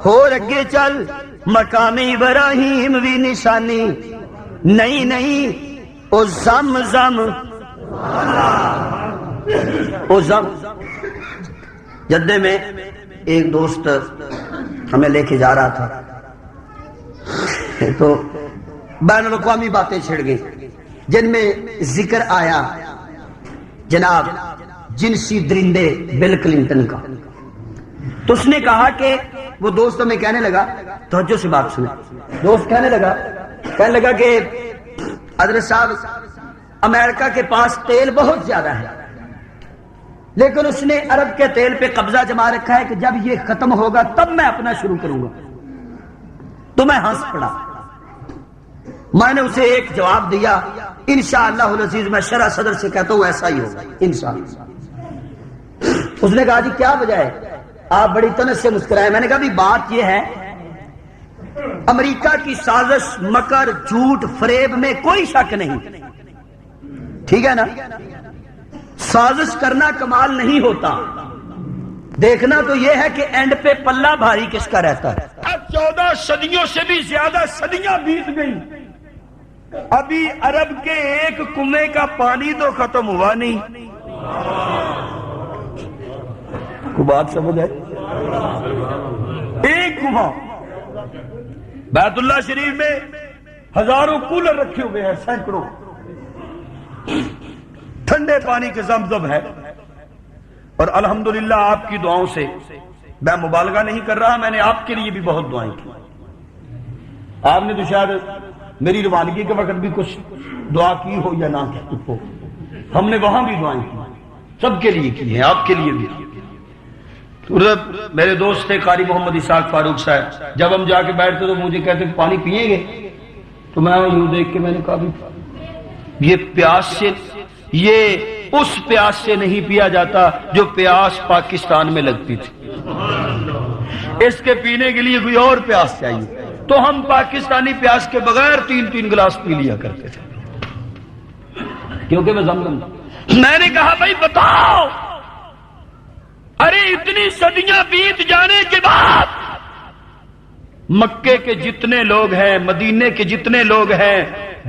ہو رگے چل مقام ابراہیم بھی نشانی، نہیں او زمزم، او زم۔ جدے میں ایک دوست ہمیں لے کے جا رہا تھا تو بین الاقوامی باتیں چھڑ گئی جن میں ذکر آیا جناب جنسی درندے بل کلنٹن کا، تو اس نے کہا کہ وہ دوست ہمیں کہنے لگا، توجہ سے بات سنیں، دوست کہنے لگا کہ حضرت صاحب امریکہ کے پاس تیل بہت زیادہ ہے، لیکن اس نے عرب کے تیل پہ قبضہ جما رکھا ہے کہ جب یہ ختم ہوگا تب میں اپنا شروع کروں گا۔ تو میں ہنس پڑا، میں نے اسے ایک جواب دیا، انشاءاللہ العزیز میں شرح صدر سے کہتا ہوں ایسا ہی ہوگا انشاءاللہ۔ اس نے کہا جی کیا وجہ ہے؟ آپ بڑی طنز سے مسکرائے۔ میں نے کہا بھی بات یہ ہے، امریکہ کی سازش، مکر، جھوٹ، فریب میں کوئی شک نہیں، ٹھیک ہے نا؟ سازش کرنا کمال نہیں ہوتا، دیکھنا تو یہ ہے کہ اینڈ پہ پلہ بھاری کس کا رہتا ہے۔ اب 14 صدیوں سے بھی زیادہ صدیاں بیت گئی، ابھی عرب کے ایک کنویں کا پانی تو ختم ہوا نہیں۔ کو بات سمجھ ہے؟ ایک کنواں، بیت اللہ شریف میں ہزاروں کولر رکھے ہوئے ہیں، سینکڑوں، ٹھنڈے پانی کے زمزم ہے، اور الحمدللہ آپ کی دعاؤں سے، میں مبالغہ نہیں کر رہا، میں نے آپ کے لیے بھی بہت دعائیں کی۔ آپ نے تو شاید میری روانگی کے وقت بھی کچھ دعا کی ہو یا نہ کی ہو، ہم نے وہاں بھی دعائیں کی، سب کے لیے کی ہیں، آپ کے لیے بھی۔ میرے دوست تھے قاری محمد اسحاق فاروق صاحب، جب ہم جا کے بیٹھتے تو مجھے کہتے پانی پیئیں گے؟ تو میں یوں دیکھ کے میں نے کہا بھی یہ پیاس سے، یہ اس پیاس سے نہیں پیا جاتا جو پیاس پاکستان میں لگتی تھی، اس کے پینے کے لیے کوئی اور پیاس چاہیے۔ تو ہم پاکستانی پیاس کے بغیر 3 گلاس پی لیا کرتے تھے، کیونکہ میں زمزم تھا۔ میں نے کہا بھائی بتاؤ، ارے اتنی صدیاں بیت جانے کے بعد مکے کے جتنے لوگ ہیں، مدینے کے جتنے لوگ ہیں،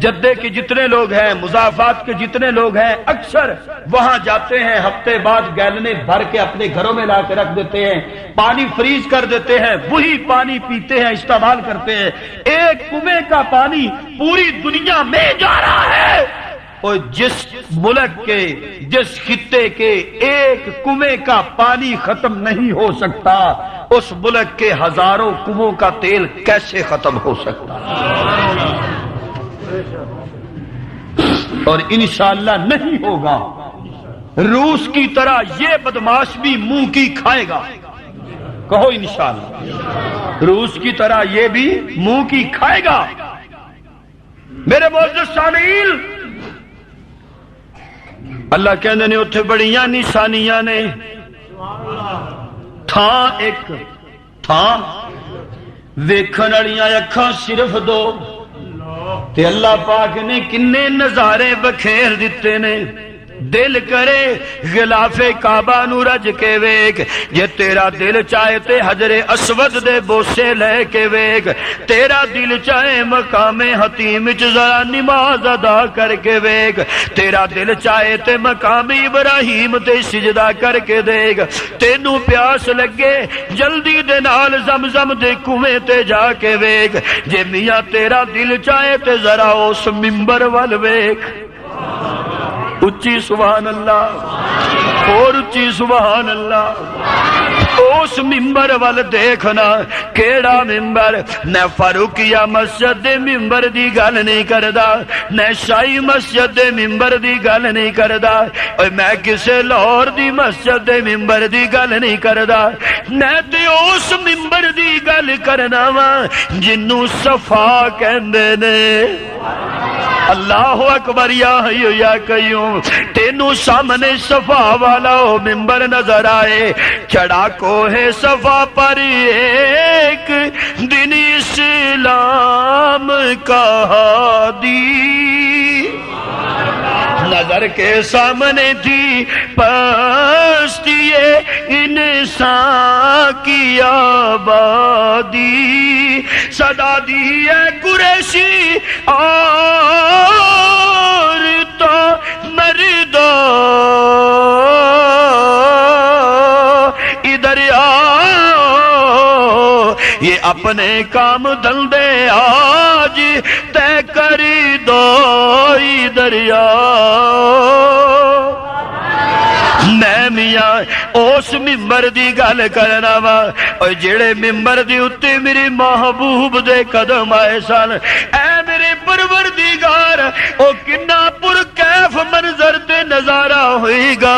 جدے کے جتنے لوگ ہیں، مضافات کے جتنے لوگ ہیں، اکثر وہاں جاتے ہیں، ہفتے بعد گیلنے بھر کے اپنے گھروں میں لا کے رکھ دیتے ہیں، پانی فریز کر دیتے ہیں، وہی پانی پیتے ہیں، استعمال کرتے ہیں۔ ایک کنویں کا پانی پوری دنیا میں جا رہا ہے، اور جس ملک کے، جس خطے کے ایک کنویں کا پانی ختم نہیں ہو سکتا، اس ملک کے ہزاروں کنووں کا تیل کیسے ختم ہو سکتا؟ اور انشاءاللہ نہیں ہوگا۔ روس کی طرح یہ بدماش بھی منہ کی کھائے گا، کہو انشاءاللہ۔ روس کی طرح یہ بھی منہ کی کھائے گا۔ میرے معزز سامعین، اللہ کہندے نے اتھے بڑیاں نشانیاں نے، تھاں ایک تھاں ویکھن والیاں اکھاں صرف 2، تے اللہ پاک نے کنے نظارے بکھیر دیتے نے۔ دل کرے غلاف کعبہ نو رج کے ویکھ، جے تیرا دل چاہے تے حجر اسود دے بوسے لے کے ویکھ، تیرا دل چاہے مقام حتیم وچ ذرا نماز ادا کر کے ویکھ، تیرا دل چاہے تے مقام ابراہیم تے سجدہ کر کے دیکھ، تینوں پیاس لگے جلدی دے نال زمزم دے کنویں تے جا کے ویکھ، جے میاں تیرا دل چاہے تے ذرا اس منبر ول ویکھ۔ اچھی سبحان اللہ، اور اچھی سبحان اللہ۔ اس ممبر وال دیکھنا، کیڑا ممبر؟ نہ فاروقیہ مسجد دے ممبر دی گل نہیں کردا، نہ شاہی مسجد دے ممبر دی گل نہیں کردا، اور میں کسے لاہور دی مسجد دے ممبر دی گل نہیں کردا، میں تے اس ممبر دی گل کرنا وا جنوں صفا کہندے نے۔ اللہ اکبر، یا حی یا قیوم۔ تینوں سامنے صفا والا ممبر نظر آئے، چڑھا کوہ صفا پر ایک دن اسلام کا ہادی، نظر کے سامنے تھی پستی انسان کی آبادی، صدا دی ہے قریشی اور تو مردو ادھر آؤ، یہ اپنے کام دھندے آج طے کری دو، ادھر آؤ۔ میں میاں اس ممبر دی گل کرنا وا، اور جڑے ممبر دی اتے میرے محبوب دے قدم آئے سن، اے میرے پروردگار، او کنا پر کیف منظر تے نظارہ ہوئی گا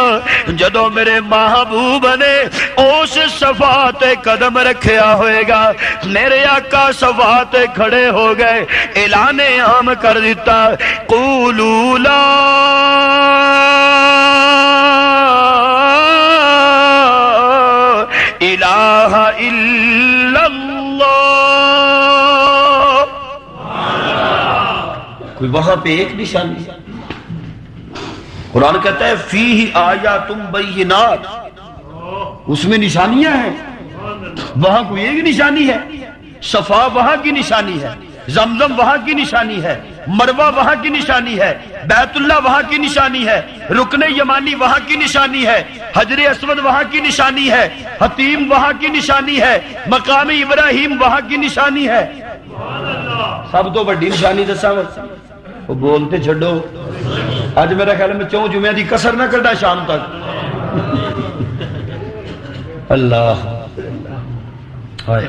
جدو میرے محبوب نے اس صفا تے قدم رکھیا ہوئے گا۔ میرے آقا صفا تے کھڑے ہو گئے، اعلان عام کر دیتا، قولوا لا الہ الا اللہ۔ کوئی وہاں پہ ایک نشانی، قرآن کہتا ہے فیہ آیات بینات، اس میں نشانیاں ہیں، وہاں کوئی ایک نشانی ہے، صفا وہاں کی نشانی ہے، زمزم وہاں کی نشانی ہے، مروہ وہاں کی نشانی ہے، بیت اللہ وہاں کی نشانی ہے، رکن یمانی وہاں کی نشانی ہے، حجر اسود وہاں کی نشانی ہے، حتیم وہاں کی نشانی ہے، مقام ابراہیم وہاں کی نشانی ہے۔ سب تو بڑی نشانی دسا وہ بولتے چھڈو، اج میرا خیال میں 4 جمعے دی کسر نہ کرنا شام تک۔ اللہ ہائے،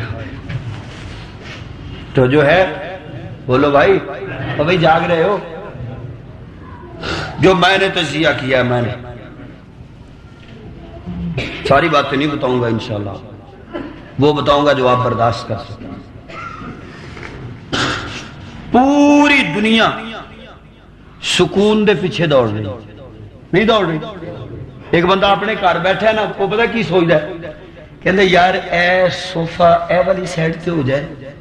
تو جو ہے بولو بھائی، بھائی جاگ رہے ہو؟ جو میں نے تجزیہ کیا، میں نے ساری باتیں نہیں بتاؤں گا انشاءاللہ، وہ بتاؤں گا جو آپ برداشت کر سکیں۔ پوری دنیا سکون دے پیچھے دوڑ رہی، نہیں دوڑ رہی؟ ایک بندہ اپنے گھر بیٹھا ہے نا، وہ پتہ کی سوچدا ہے، کہندے یار اے صوفہ اے والی سائڈ تے ہو جائے،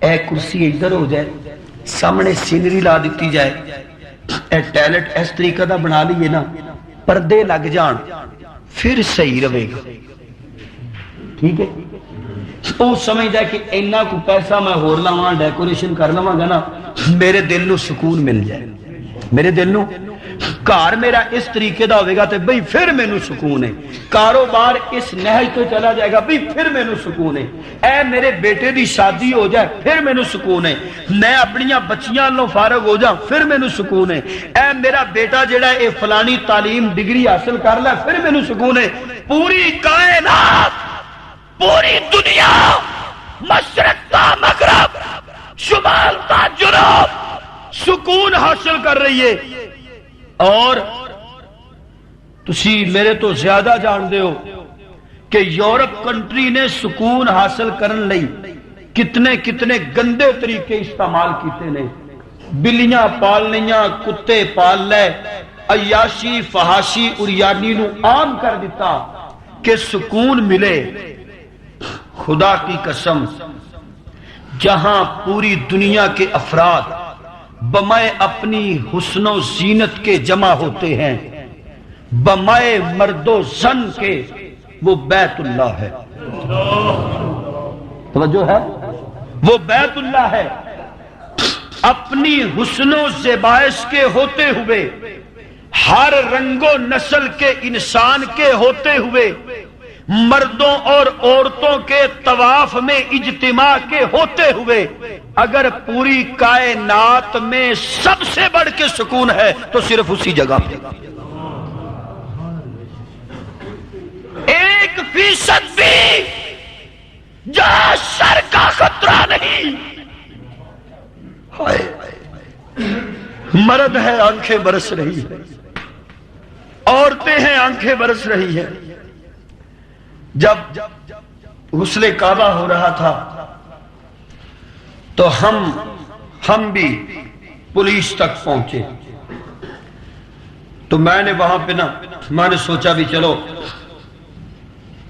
اے کرسی ادھر ہو جائے، سامنے سینری لا دیتی جائے، اے ٹائلٹ اس طریقے دا بنا لیے نا، پردے لگ جان، پھر صحیح رہے گا۔ ٹھیک ہے، وہ سمجھدا ہے کہ اینا کو پیسہ میں ہور لاواں، ڈیکوریشن کر لواں گا نا، میرے دل نو سکون مل جائے، میرے دل نو گھر میرا اس طریقے دا ہوئے گا تے بھئی پھر مینوں سکون ہے، کاروبار اس نہج تو چلا جائے گا بھئی پھر مینوں سکون ہے، اے میرے بیٹے دی شادی ہو جائے پھر مینوں سکون ہے، میں اپنیاں بچیاں نوں فارغ ہو جاؤں پھر مینوں سکون ہے، اے میرا بیٹا جڑا اے فلانی تعلیم ڈگری حاصل کر لے پھر مینوں سکون ہے۔ پوری کائنات، پوری دنیا، مشرق تا مغرب، شمال تا جنوب سکون حاصل کر رہی ہے، اور تسی میرے تو زیادہ جان دے ہو کہ یورپ کنٹری نے سکون حاصل کرن لئی کتنے کتنے گندے طریقے استعمال کیتے نے، بلیاں پال لیاں، کتے پال لے، عیاشی فحاشی اریانی نو عام کر دیتا کہ سکون ملے۔ خدا کی قسم، جہاں پوری دنیا کے افراد بمائے اپنی حسن و زینت کے جمع ہوتے ہیں، بمائے مرد و زن کے، وہ بیت اللہ ہے۔ توجہ ہے، وہ بیت اللہ ہے۔ اپنی حسن و زیبائش کے ہوتے ہوئے، ہر رنگ و نسل کے انسان کے ہوتے ہوئے، مردوں اور عورتوں کے طواف میں اجتماع کے ہوتے ہوئے، اگر پوری کائنات میں سب سے بڑھ کے سکون ہے تو صرف اسی جگہ پہ۔ 1% بھی جہاں شر کا خطرہ نہیں۔ مرد ہے آنکھیں برس رہی ہے، عورتیں ہیں آنکھیں برس رہی ہے۔ جب غسل کعبہ ہو رہا تھا تو ہم بھی پولیس تک پہنچے، تو میں نے وہاں پہ نا، میں نے سوچا بھی چلو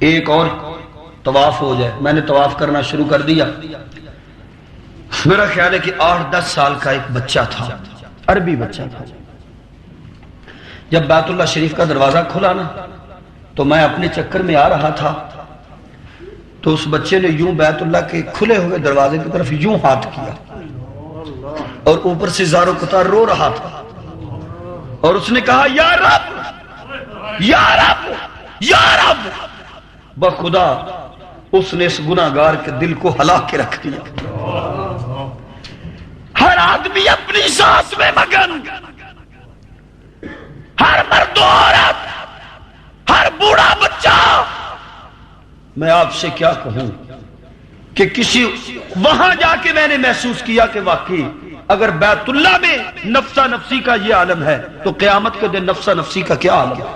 ایک اور طواف ہو جائے۔ میں نے طواف کرنا شروع کر دیا۔ میرا خیال ہے کہ 8-10 سال کا ایک بچہ تھا، عربی بچہ تھا۔ جب بیت اللہ شریف کا دروازہ کھلا نا، تو میں اپنے چکر میں آ رہا تھا، تو اس بچے نے یوں بیت اللہ کے کھلے ہوئے دروازے کی طرف یوں ہاتھ کیا، اور اوپر سے زارو قطار رو رہا تھا، اور اس نے کہا یا رب یا رب یا رب۔ بخدا اس نے اس گناہگار کے دل کو ہلا کے رکھ دیا۔ ہر آدمی اپنی ذات میں مگن، ہر مرد و عورت، ہر بوڑھا بچہ۔ میں آپ سے کیا کہوں کہ کسی وہاں جا کے میں نے محسوس کیا کہ واقعی اگر بیت اللہ میں نفسا نفسی کا یہ عالم ہے تو قیامت کے دن نفسا نفسی کا کیا عالم ہے؟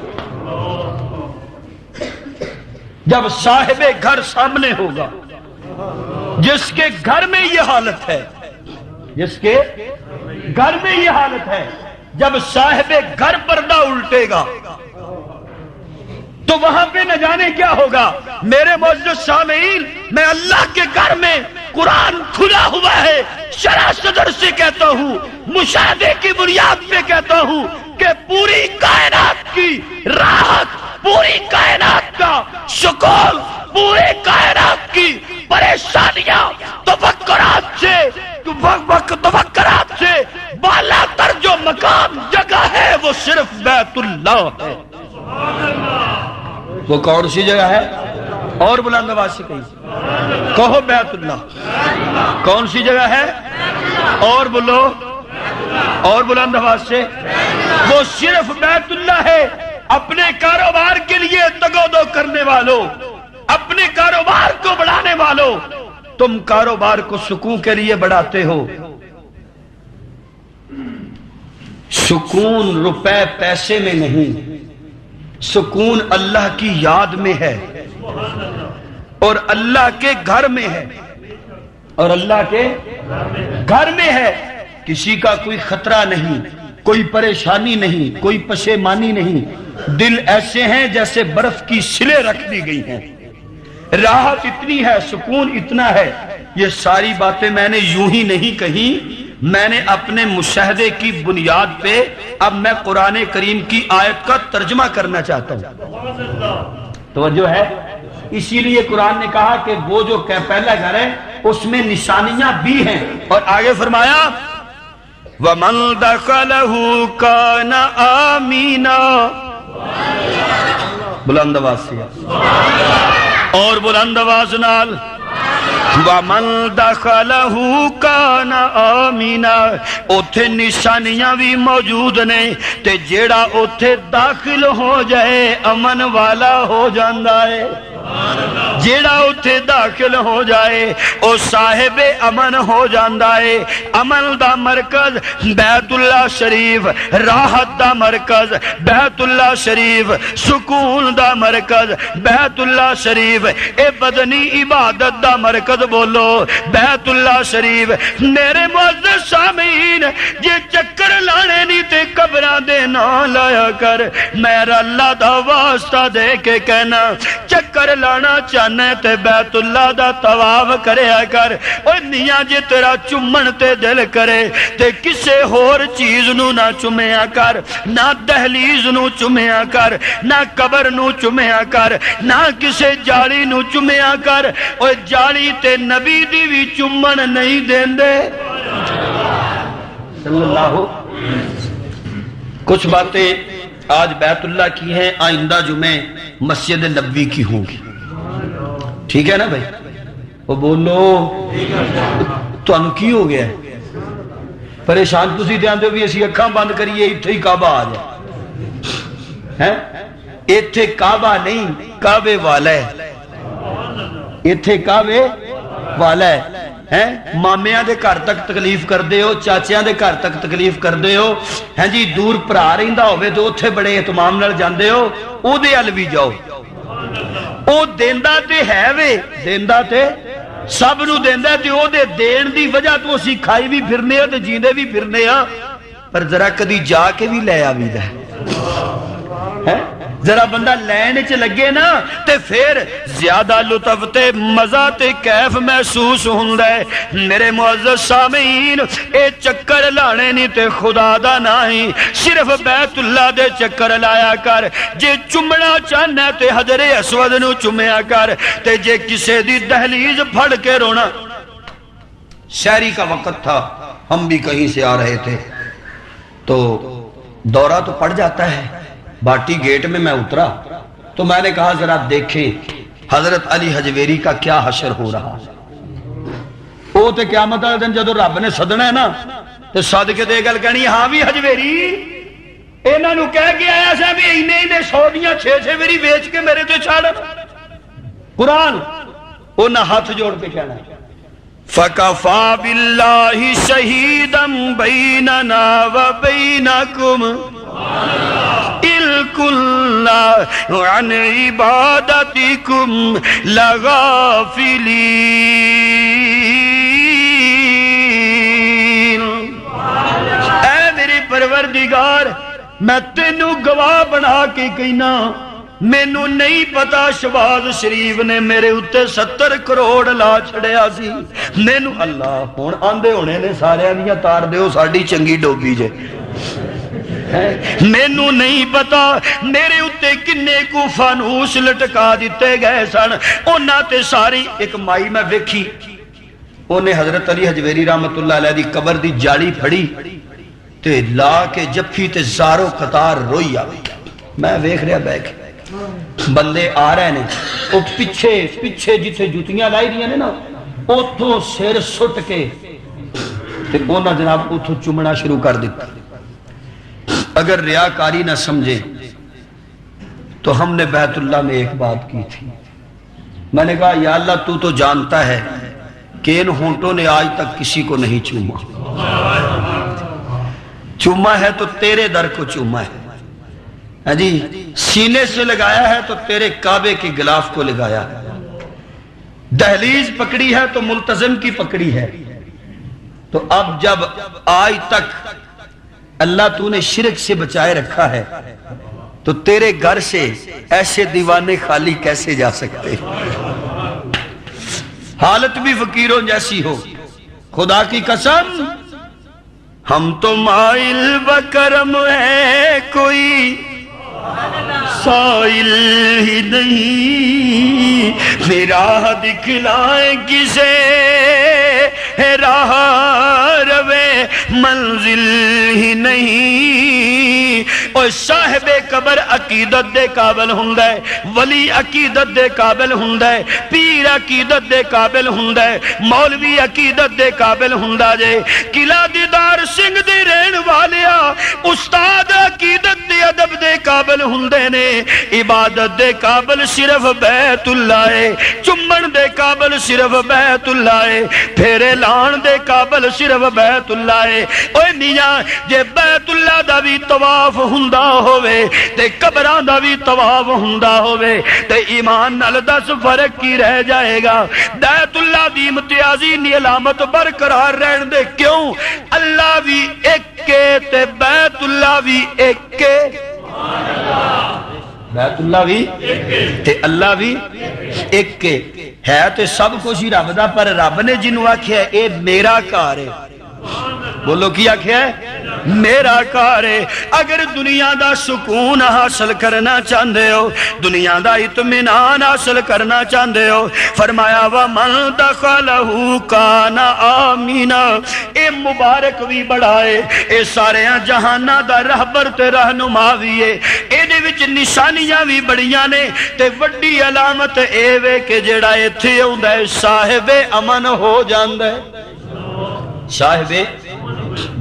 جب صاحب گھر سامنے ہوگا، جس کے گھر میں یہ حالت ہے، جس کے گھر میں یہ حالت ہے، جب صاحب گھر پردہ الٹے گا تو وہاں پہ نہ جانے کیا ہوگا۔ میرے معزز سامعین، میں اللہ کے گھر میں قرآن کھلا ہوا ہے، شرح صدر سے کہتا ہوں، مشاہدے کی بنیاد پہ کہتا ہوں کہ پوری کائنات کی راحت، پوری کائنات کا سکون، پوری کائنات کی پریشانیاں تفکرات سے بالا تر جو مقام جگہ ہے وہ صرف بیت اللہ ہے۔ وہ کون سی جگہ ہے؟ اور بلند آواز سے کہو بیت اللہ۔ کون سی جگہ ہے؟ اور بولو، اور بلند آواز سے، وہ صرف بیت اللہ ہے۔ اپنے کاروبار کے لیے تگودو کرنے والوں، اپنے کاروبار کو بڑھانے والوں، تم کاروبار کو سکون کے لیے بڑھاتے ہو۔ سکون روپے پیسے میں نہیں، سکون اللہ کی یاد میں ہے اور اللہ کے گھر میں ہے، اور اللہ کے گھر میں ہے۔ کسی کا کوئی خطرہ نہیں، کوئی پریشانی نہیں، کوئی پشیمانی نہیں، دل ایسے ہیں جیسے برف کی سلیں رکھ دی گئی ہیں، راحت اتنی ہے، سکون اتنا ہے۔ یہ ساری باتیں میں نے یوں ہی نہیں کہی، میں نے اپنے مشاہدے کی بنیاد پہ اب میں قرآن کریم کی آیت کا ترجمہ کرنا چاہتا ہوں۔ توجہ ہے؟ اسی لیے قرآن نے کہا کہ وہ جو پہلا گھر ہے اس میں نشانیاں بھی ہیں، اور آگے فرمایا وَمَن دَخَلَهُ كَانَ آمِينًا، بلند آواز سے اور بلند آواز نال وَمَن دَخَلَهُ كَانَ آمِنًا، اوتھے نشانیاں بھی موجود نے، تے جیڑا اوتھے داخل ہو جائے امن والا ہو جاندا ہے، جیڑا اوتھے داخل ہو جائے او صاحب امن ہو جاندا ہے۔ امن دا مرکز بیت اللہ شریف، راحت دا مرکز بیت اللہ شریف، سکون دا مرکز بیت اللہ شریف، اے بدنی عبادت دا مرکز بولو بیت اللہ شریف۔ میرے معزز سامعین، جے چکر لانے نہیں تے قبراں دے نہ لایا کر، میرا اللہ دا واسطہ دے کے کہنا چکر لانا چاہنا تے بیت اللہ دا طواف کریا کر۔ اور میاں جے تیرا چمن تے دل کرے تے کسے ہور چیز نو نہ چمیا کر، نہ دہلیز نو چمیا کر، نہ قبر نو چمیا کر، نہ کسے جالی نو چمیا کر۔ اور جالی تے نبی دی بھی چمن نہیں دیندے صلی اللہ۔ کچھ باتیں آج بیت اللہ کی ہیں، آئندہ جمعے مسجد نبوی کی ہوں گی، ٹھیک ہے نا بھائی؟ وہ بولو تو ان کی ہو گیا ہے پریشان تسی دھیان دو بھی اسی اکھاں بند کریے اتھے ہی کعبہ آ جائے، اتھے کعبہ نہیں کعبے والا ہے، اتھے کعبے والا ہے۔ مامیاں دے گھر تک تکلیف کر دے ہو، چاچیاں دے گھر تک تکلیف کر دے ہو، ہیں جی دور پرا رہندا ہوئے تو اتھے بڑے اہتمام نال جاندے ہو، او دے ال بھی جاؤ، او دیندا تے ہے وے، دیندا تے سب نو دیندا تے او دے دین دی وجہ تو اسی کھائی بھی پھرنے تے جیندے بھی پھرنے ہاں، پر ذرا کدی جا کے بھی لے آویدا ہے، ذرا بندہ لین چ لگے نا تے پھر زیادہ لطف تے مزہ تے کیف محسوس ہوندا ہے۔ میرے معزز سامعین، اے چکر لانے نہیں تے خدا دا نہیں، صرف بیت اللہ دے چکر لایا کر۔ جے چمنا چاہنا تے حجر اسود نو چمیا کر، تے جے کسے دی دہلیز پھڑ کے رونا۔ شہری کا وقت تھا، ہم بھی کہیں سے آ رہے تھے تو دورہ تو پڑ جاتا ہے، باٹی گیٹ میں میں اترا تو میں نے کہا ذرا دیکھیں حضرت علی حجویری کا کیا حشر ہو رہا ہے۔ وہ تے قیامت والے دن جدو رب نے سدنا ہے نا تے سد کے دے گل کہنی ہاں بھی حجویری انہاں نو کہہ کے آیا سا بھی اینے اینے 100 دیاں 6 میری بیچ کے میرے تے چھاڑ قرآن انہاں ہاتھ جوڑ کے کہنا فَكَفَى بِاللَّهِ شَهِيدًا بَيْنَنَا وَبَيْنَكُمْ الْكُلَّ عَنْ عِبَادَتِكُمْ لَغَافِلِينَ۔ اے میرے پروردگار، میں تینوں گواہ بنا کے کہنا، مینو نہیں پتا شہباز شریف نے میرے اتے 70 کروڑ لا چھڑیا سی، مینو اللہ ہون آندے ہونے نے سارے دیا تار دیو ساڑی چنگی ڈوبی جے، مینو نہیں پتا میرے اتے کنے کو فانوس لٹکا دیتے گئے سن، اونا تے ساری ایک مائی میں ویکھی، انہیں حضرت علی حجویری رحمت اللہ علیہ دی قبر دی جاڑی پھڑی تے لا کے جفی تے زارو قطار روئی آئی، میں ویکھ رہا بیک بندے آ رہے ہیں، وہ پیچھے جتھے جوتیاں لائی دیا نے نا اتھوں سر سٹ کے تے اونا جناب اتھوں چمنا شروع کر دیتا۔ اگر ریاکاری نہ سمجھے تو ہم نے بیت اللہ میں ایک بات کی تھی، میں نے کہا یا اللہ تو تو جانتا ہے کہ ان ہونٹوں نے آج تک کسی کو نہیں چوما، چوما ہے تو تیرے در کو چوما ہے، جی سینے سے لگایا ہے تو تیرے کعبے کے غلاف کو لگایا ہے، دہلیز پکڑی ہے تو ملتزم کی پکڑی ہے۔ تو اب جب آج تک اللہ تو نے شرک سے بچائے رکھا ہے تو تیرے گھر سے ایسے دیوانے خالی کیسے جا سکتے؟ حالت بھی فقیروں جیسی ہو، خدا کی قسم ہم تو مائل بکرم ہے، کوئی سائل ہی نہیں، راہ دکھلائیں کسے راہ روے منزل ہی نہیں۔ اور صاحب قبر عقیدت دے قابل ہندے، ولی عقیدت دے قابل ہندے، پیر عقیدت دے قابل ہندے، مولوی عقیدت دے قابل ہندا جے۔ قلعہ دیدار سنگھ دے رہن والیا استاد عقیدت دے ادب دے قابل ہندے نے، عبادت دے قابل صرف بیت اللہ ہے، چمن دے قابل صرف بیت اللہ ہے، پھیرے لان دے قابل صرف بیت اللہ ہے۔ اوے میاں جے بیت اللہ دا بھی طواف ہندا ہوئے تے قبراں دا بھی طواف ہندا ہوئے تے ایمان نال دس فرق کی رہ جائے گا؟ بیت اللہ دی امتیازی نی علامت برقرار رہن دے، کیوں؟ اللہ بھی ایک کے تے بیت اللہ بھی ایک کے، بیت اللہ بھی تے اللہ بھی ایک کے ہے تے سب کچھ ہی رب دا، پر رب نے جنوں آکھیا ہے اے میرا گھر ہے، بولو کی آکھیا ہے؟ میرا گھر ہے۔ اگر دنیا دا سکون حاصل کرنا چاہندے ہو، دنیا دا اطمینان حاصل کرنا چاہندے ہو، فرمایا وَمَن دَخَلَهُ كَانَ آمِنًا، اے مبارک بھی بڑا ہے، اے سارے جہانہ دا رہبر تے رہنما بھی ہے، اے دے وچ نشانیاں بھی بڑیاں نے تے وڈی علامت اے وے کہ جڑا ایتھے ہوندا ہے صاحب امن ہو جاندا ہے۔ صاحب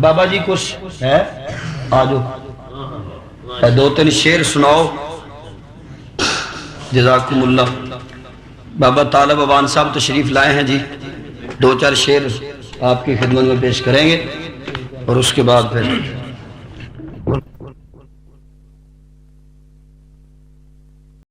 بابا جی کچھ ہے؟ آجو دو تین شعر سناؤ، جزاکم اللہ۔ بابا طالب عوان صاحب تشریف لائے ہیں جی، دو چار شعر آپ کی خدمت میں پیش کریں گے اور اس کے بعد پھر